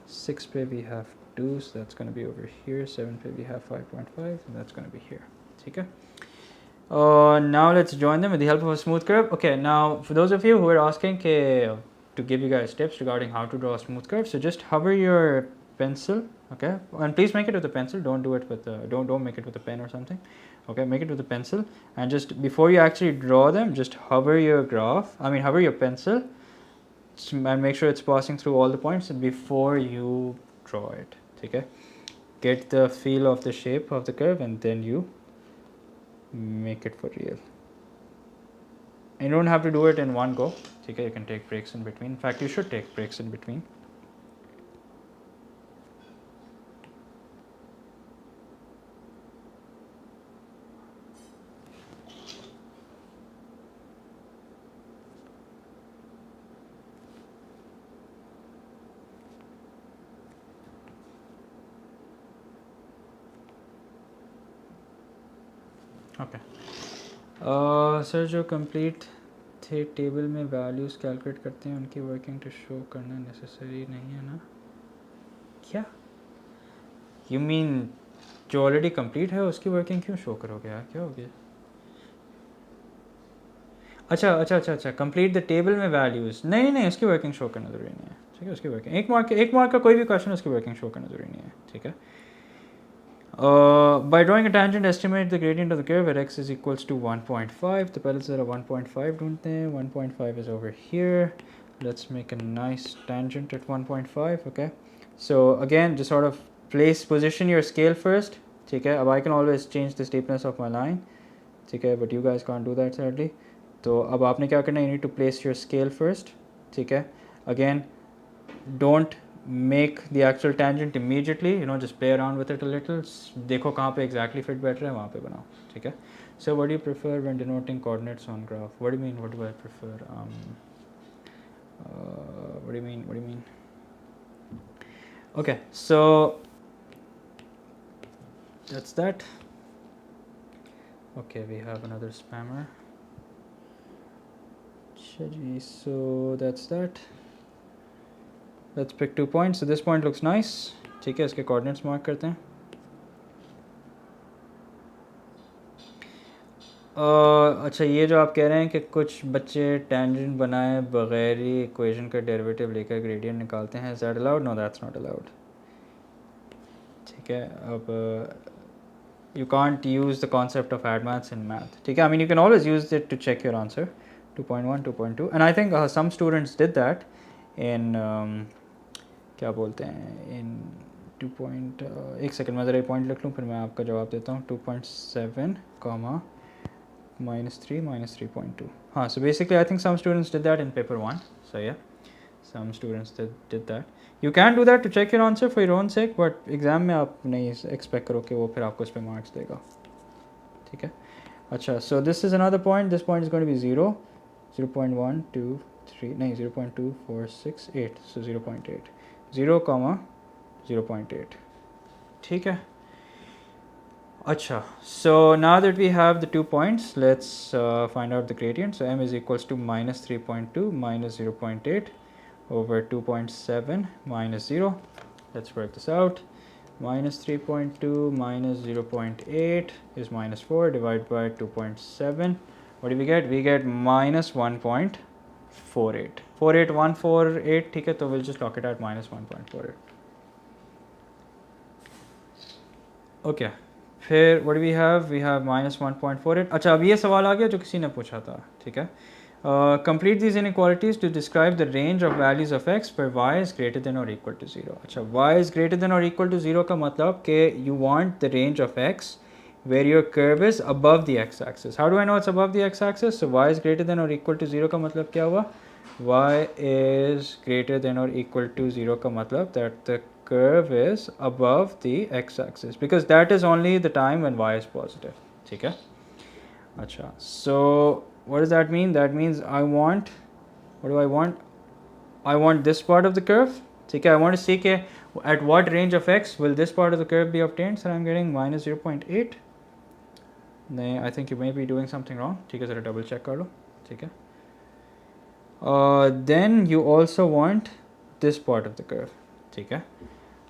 Speaker 1: 6 पे we have 2, so that's going to be over here. 7 पे we have 5.5, and that's going to be here. ठीक है. Now let's join them with the help of a smooth curve. Okay, now for those of you who are asking to give you guys tips regarding how to draw a smooth curve, so just hover your pencil, okay, and please make it with a pencil. Don't do it with don't make it with a pen or something. Okay, make it with a pencil, and just before you actually draw them, just hover your hover your pencil, and make sure it's passing through all the points before you draw it. Okay, get the feel of the shape of the curve, and then you make it for real. And you don't have to do it in one go. Okay, you can take breaks in between. In fact, you should take breaks in between. Okay sir जो complete थे table में values calculate करते हैं उनकी working to show करना necessary नहीं है ना. क्या यू मीन जो ऑलरेडी कंप्लीट है उसकी वर्किंग क्यों शो करोगे यार, क्या हो गया? अच्छा कंप्लीट द टेबल में वैल्यूज़ नहीं उसकी वर्किंग शो करना ज़रूरी नहीं है. ठीक है, उसकी वर्किंग एक मार्क का कोई भी क्वेश्चन उसकी वर्किंग शो करना ज़रूरी नहीं है. ठीक है. By drawing a tangent, estimate the gradient of the curve at x is equals to 1.5. तो पहले ज़रा 1.5 ढूंढते हैं. 1.5 is over here. Let's make a nice tangent at 1.5. Okay. So again, just sort of position your scale first. ठीक है. अब I can always change the steepness of my line. ठीक है. But you guys can't do that sadly. तो अब आपने क्या करना है? You need to place your scale first. ठीक है. Again, don't make the actual tangent immediately, just play around with it a little. देखो कहाँ पे exactly fit बैठ रहा है वहाँ पे बनाओ. ठीक है. So what do you prefer when denoting coordinates on graph? What do you mean? What do I prefer? What do you mean? Okay, so that's that. Okay, we have another spammer. So that's that. Let's pick 2 points. So this point looks nice. ठीक है, इसके coordinates mark करते हैं. अच्छा, ये जो आप कह रहे हैं कि कुछ बच्चे tangent बनाए बगैर ही equation का derivative लेकर gradient निकालते हैं, is that allowed? No, that's not allowed. ठीक है. अब you can't use the concept of add maths in math. ठीक है. I mean, you can always use it to check your answer. 2.1, 2.2, and I think some students did that in क्या बोलते हैं इन 2. एक second मैं ज़रा पॉइंट लिख लूँ फिर मैं आपका जवाब देता हूँ. 2.7 comma -3 -3.2. हाँ, so basically I think some students did that in paper 1. So yeah, some students did that. You can do that to check your answer for your own sake, but exam में आप नहीं expect करो कि वो फिर आपको इस पर मार्क्स देगा. ठीक है. अच्छा, so this is another point. This point is going to be 0, 0.1, 2, 3, नहीं 0.2, 4, 6, 8. So 0.8. 0, 0.8. ठीक है. अच्छा, so now that we have the 2 points, let's find out the gradient. So m is equals to minus 3.2 minus 0.8 over 2.7 minus 0. Let's work this out. Minus 3.2 minus 0.8 is minus 4 divided by 2.7. What do we get? We get minus 1.48. 48148. ठीक है, तो we'll just lock it at minus 1.48. Okay, फिर what do we have? We have minus 1.48. अच्छा, अब ये सवाल आ गया जो किसी ने पूछा था. ठीक है. Complete these inequalities to describe the range of values of x where y is greater than or equal to 0. अच्छा, y is greater than or equal to 0 का मतलब कि you want the range of x where your curve is above the x-axis. How do I know it's above the x-axis? So y is greater than or equal to 0 का मतलब क्या हुआ? Y is greater than or equal to 0 का मतलब that the curve is above the x-axis, because that is only the time when y is positive. Okay. Acha. So what does that mean? That means I want, what do I want? I want this part of the curve. Okay. I want to see at what range of x will this part of the curve be obtained. So I'm getting minus 0.8. I think you may be doing something wrong. Okay, so double check kar lo. Okay. Then you also want this part of the curve. Okay.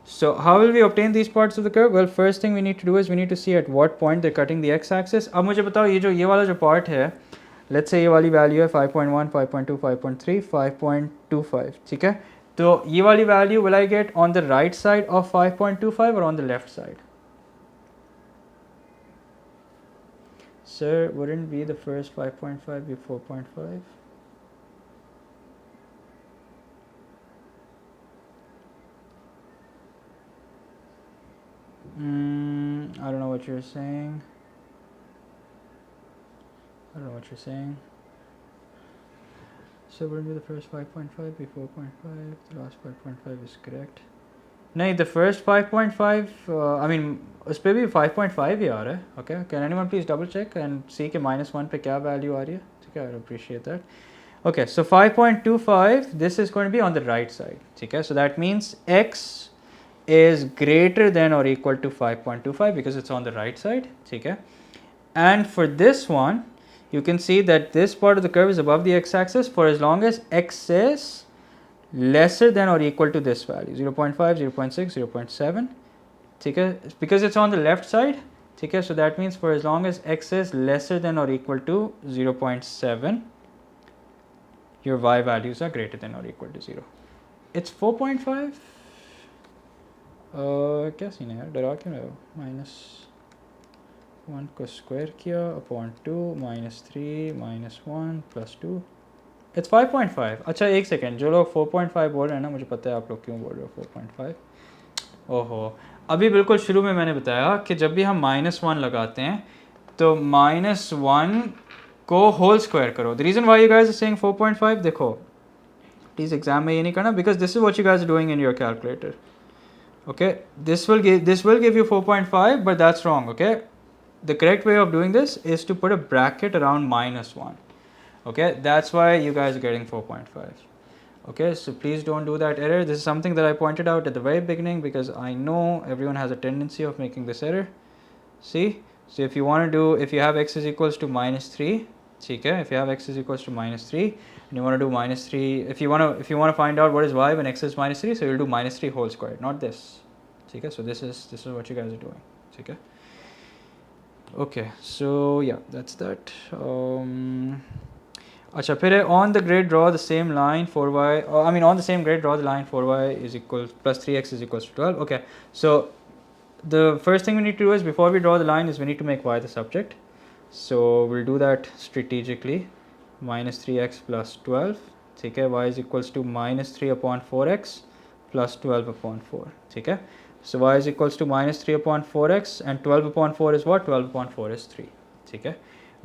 Speaker 1: So how will we obtain these parts of the curve? Well, first thing we need to do is we need to see at what point they're cutting the x-axis. अब मुझे बताओ ये वाला जो part है, let's say ये वाली value है 5.1, 5.2, 5.3, 5.25, ठीक है? तो ये वाली value will I get on the right side of 5.25 or on the left side? Sir, wouldn't be the first 5.5 be 4.5? I don't know what you're saying. So wouldn't be the first 5.5 be 4.5? The last 5.5 is correct. No, the first 5.5, I mean, उस पे भी 5.5 ही आ रहा है. Okay, can anyone please double check and see कि -1 पे क्या value आ रही है? ठीक है, I appreciate that. Okay, so 5.25, this is going to be on the right side. Okay, so that means x is greater than or equal to 5.25 because it's on the right side. Okay, and for this one, you can see that this part of the curve is above the x-axis for as long as x is lesser than or equal to this value 0.5, 0.6, 0.7. Okay, because it's on the left side. Okay, so that means for as long as x is lesser than or equal to 0.7, your y values are greater than or equal to 0. It's 4.5. क्या scene है यार, डरा क्यों रहे हो? -1 को square किया upon 2 -3 -1 + 2. It's 5.5. अच्छा एक सेकेंड, जो लोग 4.5 बोल रहे हैं ना, मुझे पता है आप लोग क्यों बोल रहे हो 4.5. ओहो, अभी बिल्कुल शुरू में मैंने बताया कि जब भी हम -1 लगाते हैं तो -1 को होल स्क्वायर करो. The reason why you guys are saying 4.5, देखो प्लीज़ एग्जाम में ये नहीं करना, because this is what you guys are doing in your calculator. Okay, this will give you 4.5, but that's wrong. Okay, the correct way of doing this is to put a bracket around -1. Okay, that's why you guys are getting 4.5. Okay, so please don't do that error. This is something that I pointed out at the very beginning because I know everyone has a tendency of making this error. See, so if you have x is equals to -3, okay, if you have x is equals to -3 and you want to do -3, if you want to find out what is y when x is -3, so you'll do -3 whole squared, not this. Okay, so this is what you guys are doing. Okay. Okay, so yeah, that's that. Acha, फिर on the grid draw the same line 4y. On the same grid draw the line 4y is equal plus 3x is equals to 12. Okay, so the first thing we need to do is before we draw the line is we need to make y the subject. So we'll do that strategically. -3x plus 12. Okay, y is equals to -3 upon 4x plus 12 upon 4. Okay, so y is equals to -3 upon 4x and 12 upon 4 is what? 12 upon 4 is 3. Okay,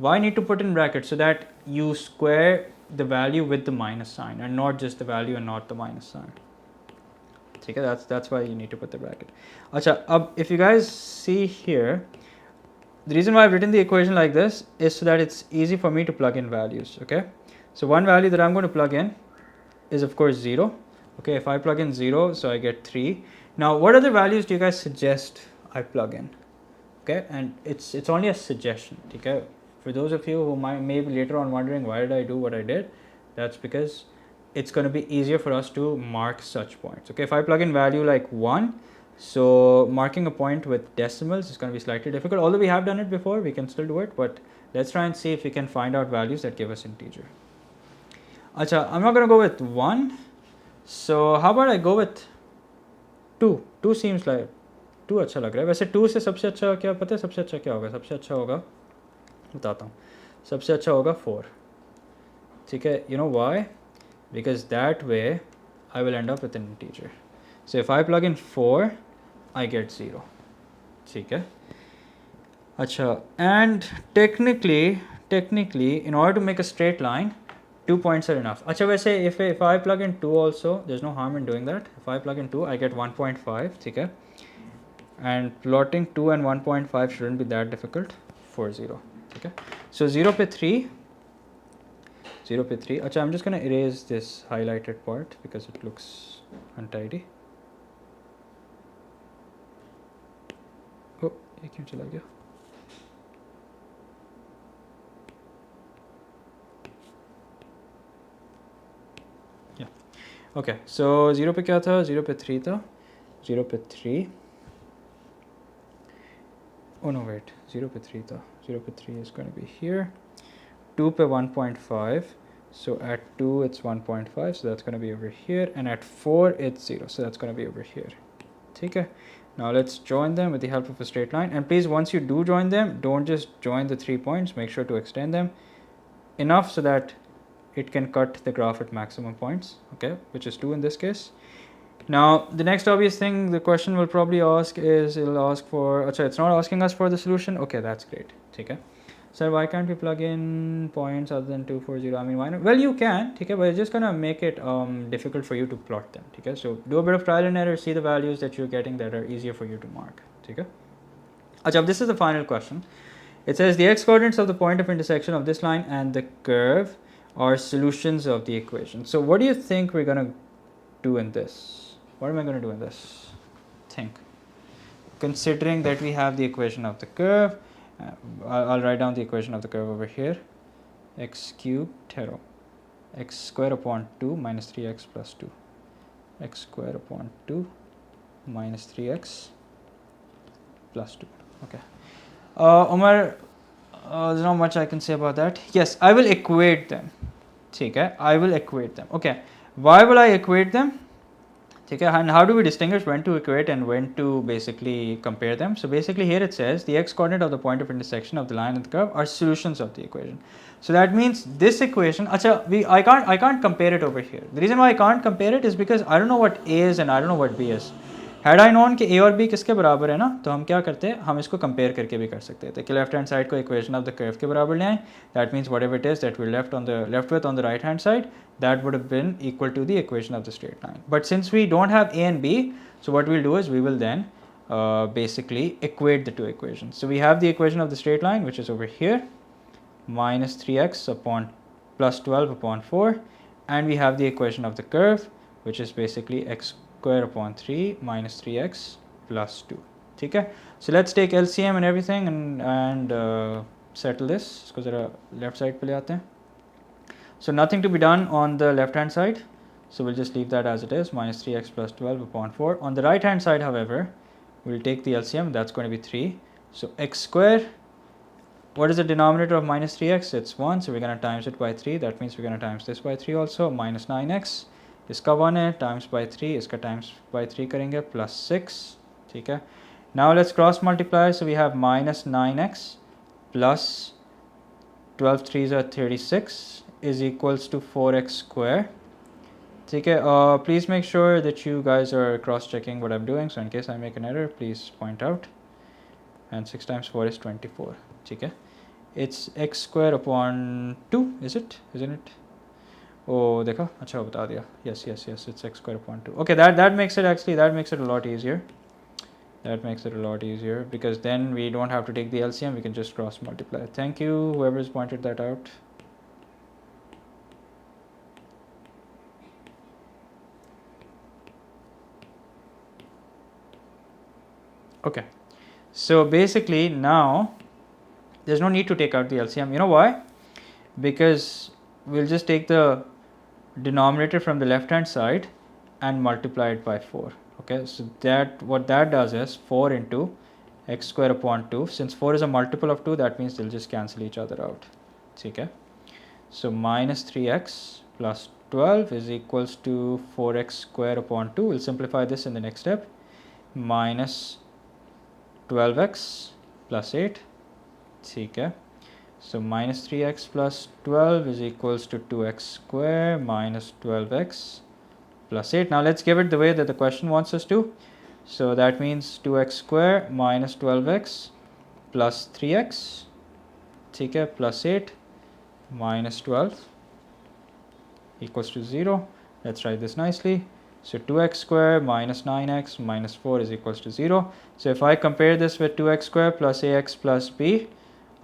Speaker 1: why need to put in brackets? So that you square the value with the minus sign and not just the value and not the minus sign. Okay, that's why you need to put the bracket. Acha, if you guys see here, the reason why I've written the equation like this is so that it's easy for me to plug in values. Okay, so one value that I'm going to plug in is of course 0. Okay, if I plug in 0, so I get 3. Now what other values do you guys suggest I plug in? Okay, and it's only a suggestion. Okay, for those of you who may be later on wondering why did I do what I did, that's because it's going to be easier for us to mark such points. Okay, if I plug in value like 1, so marking a point with decimals is going to be slightly difficult. Although we have done it before, we can still do it, but let's try and see if we can find out values that give us integer. Acha, I'm not going to go with 1, so how about I go with 2. 2 seems like 2 अच्छा लग रहा है. वैसे 2 से सबसे अच्छा क्या पता है? सबसे अच्छा क्या होगा? सबसे अच्छा होगा, बताता हूँ, सबसे अच्छा होगा 4. ठीक है, you know why? Because that way I will end up with an integer. So if I plug in 4, I get 0. ठीक है, अच्छा, and technically in order to make a straight line, 2 points are enough. Acha, वैसे if I plug in 2 also, there's no harm in doing that. If I plug in 2, I get 1.5, ठीक है? And plotting 2 and 1.5 shouldn't be that difficult for 0, okay? So 0 पे 3, 0 पे 3. Acha, I'm just going to erase this highlighted part because it looks untidy. Oh, ये क्यों चला गया? Okay, so 0 पे क्या था? 0 पे 3 था. 0 पे 3. Oh no, wait. 0 पे 3 था. 0 पे 3 is going to be here. 2 पे 1.5. So at 2 it's 1.5. So that's going to be over here. And at 4 it's 0. So that's going to be over here. ठीक है? Now let's join them with the help of a straight line. And please, once you do join them, don't just join the 3 points. Make sure to extend them enough so that it can cut the graph at maximum points, okay, which is 2 in this case. Now the next obvious thing the question will probably ask is, it'll ask for, achha, it's not asking us for the solution. Okay, that's great. Okay, sir, why can't we plug in points other than 2, 4, 0? I mean, why not? Well, you can, okay, but it's just gonna make it difficult for you to plot them. Okay, so do a bit of trial and error, see the values that you're getting that are easier for you to mark. Okay, achha, this is the final question. It says the x coordinates of the point of intersection of this line and the curve are solutions of the equation. So what do you think we're going to do in this? What am I going to do in this? Think. Considering that we have the equation of the curve, I'll write down the equation of the curve over here. X cubed theta, x square upon 2 minus 3x plus 2. X square upon 2 minus 3x plus 2. Okay. Umar, there's not much I can say about that. Yes, I will equate them. Okay, I will equate them. Okay, why will I equate them? Okay, and how do we distinguish when to equate and when to basically compare them? So basically here it says the x coordinate of the point of intersection of the line and the curve are solutions of the equation. So that means this equation, I can't compare it over here. The reason why I can't compare it is because I don't know what A is and I don't know what B is. Had I known कि A और B किसके बराबर है ना, तो हम क्या करते हैं, हम इसको कंपेयर करके भी कर सकते थे कि लेफ्ट हैंड साइड को इक्वेशन ऑफ द कर्व के बराबर ले आए. That means whatever it is that we left with on the right hand side, that would have been equal to the equation of the straight line. But since we don't have A and B, so what we'll do is we will then basically equate the two equations. So we have the equation of the straight line, which is over here, minus 3x upon plus 12 upon 4, and we have the equation of the curve, which is basically x square upon 3 minus 3x plus 2. Okay? So let's take LCM and everything and settle this. इसको ज़रा left side पे ले आते हैं. So nothing to be done on the left hand side, so we'll just leave that as it is, minus 3x plus 12 upon 4. On the right hand side, however, we'll take the LCM, that's going to be 3. So x square, what is the denominator of minus 3x? It's 1, so we're going to times it by 3. That means we're going to times this by 3 also. Minus 9x, iska 1 hai, times by 3, iska times by 3 karenge, plus 6. Okay. Now let's cross multiply, so we have minus 9x plus 12 3s are 36 is equals to 4x square. Okay, please make sure that you guys are cross checking what I'm doing, so in case I make an error, please point out. And 6 times 4 is 24. Okay, it's x square upon 2, is it? Isn't it? Oh, dekha, acha bata diya. Yes, it's x square upon 2. Okay, that makes it a lot easier. That makes it a lot easier because then we don't have to take the LCM, we can just cross multiply. Thank you, whoever's pointed that out. Okay, so basically now there's no need to take out the LCM. You know why? Because we'll just take the denominator from the left hand side and multiply it by 4. Okay, so what that does is 4 into x square upon 2. Since 4 is a multiple of 2, that means they'll just cancel each other out. Okay, so minus 3x plus 12 is equals to 4x square upon 2. We'll simplify this in the next step. Minus 12x plus 8. Okay, so minus 3x plus 12 is equals to 2x square minus 12x plus 8. Now let's give it the way that the question wants us to. So that means 2x square minus 12x plus 3x, okay, plus 8 minus 12. equals to 0. Let's write this nicely. So 2x squared minus 9x minus 4 is equals to 0. So if I compare this with 2x squared plus ax plus b,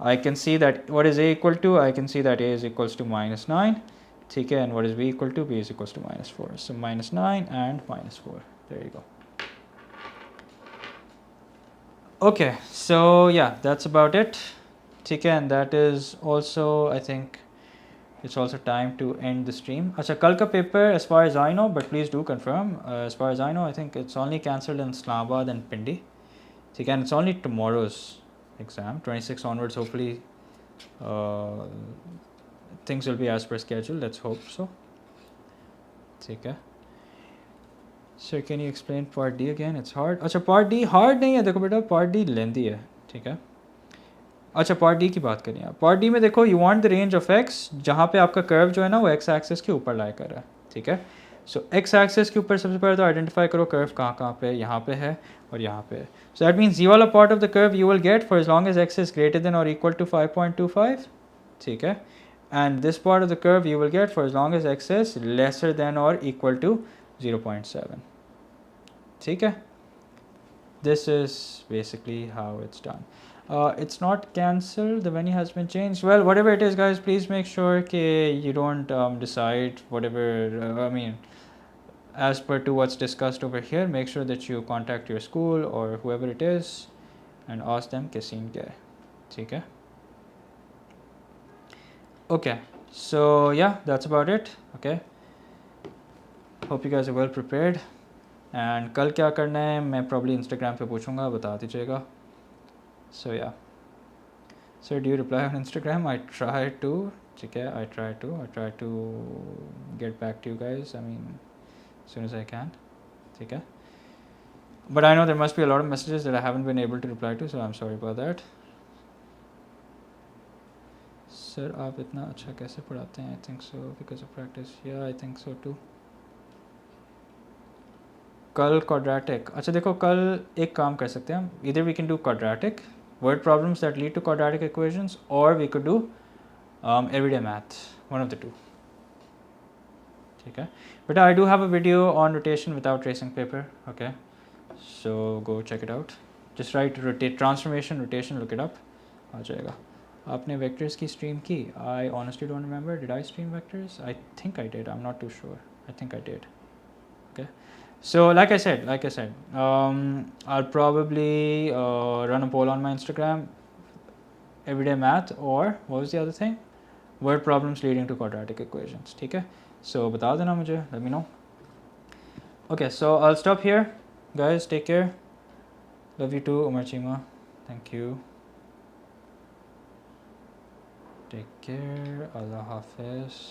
Speaker 1: I can see that what is a equal to? I can see that a is equals to minus 9. Okay, and what is b equal to? B is equals to minus 4. So minus 9 and minus 4. There you go. Okay, so yeah, that's about it. Okay, and that is also, I think, it's also time to end the stream. Acha, kal ka paper, as far as I know, but please do confirm. As far as I know, I think it's only cancelled in Islamabad and Pindi. Okay, and it's only tomorrow's exam, 26 onwards. Hopefully, things will be as per schedule. Let's hope so. Okay. Sir, can you explain part D again? It's hard. अच्छा part D hard नहीं है, देखो बेटा part D lengthy है, ठीक है. अच्छा part D की बात करें आप. part D में देखो you want the range of x जहाँ पे आपका curve जो है ना वो x axis के ऊपर lie कर रहा है, ठीक है. So x axis के ऊपर सबसे पहले तो identify करो curve कहाँ पे है, यहाँ पे है और यहाँ पे है. So that means ये वाला part of the curve you will get for as long as x is greater than or equal to 5.25, ठीक है. And this part of the curve you will get for as long as x is lesser than or equal to 0.7. ठीक है. This is basically how it's done. It's not cancelled, the venue has been changed. Well, whatever it is, guys, please make sure that you don't decide whatever, I mean, as per to what's discussed over here. Make sure that you contact your school or whoever it is and ask them कि scene क्या है, ठीक है. Okay, so yeah, that's about it. Okay, hope you guys are well prepared. And कल क्या करना है मैं probably Instagram पे पूछूंगा, बता दीजिएगा. So yeah. So do you reply on Instagram? I try to. ठीक है, I try to get back to you guys. I mean, as soon as I can. ठीक है. But I know there must be a lot of messages that I haven't been able to reply to, so I'm sorry about that. Sir, आप इतना अच्छा कैसे पढ़ाते हैं? I think so because of practice. Yeah, I think so too. कल quadratic. अच्छा देखो कल एक काम कर सकते हैं हम. Either we can do quadratic, word problems that lead to quadratic equations, or we could do everyday math. One of the two. ठीक है. But I do have a video on rotation without tracing paper. Okay. So go check it out. Just write rotate transformation rotation, look it up. आ जाएगा. आपने vectors की stream की? I honestly don't remember. Did I stream vectors? I think I did. I'm not too sure. I think I did. Okay. So like I said, I'll probably run a poll on my Instagram, everyday math, or what was the other thing? Word problems leading to quadratic equations. ठीक है. So बता देना मुझे. Let me know. Okay, so I'll stop here. Guys, take care. Love you too, Umar Chima. Thank you. Take care. Allah Hafiz.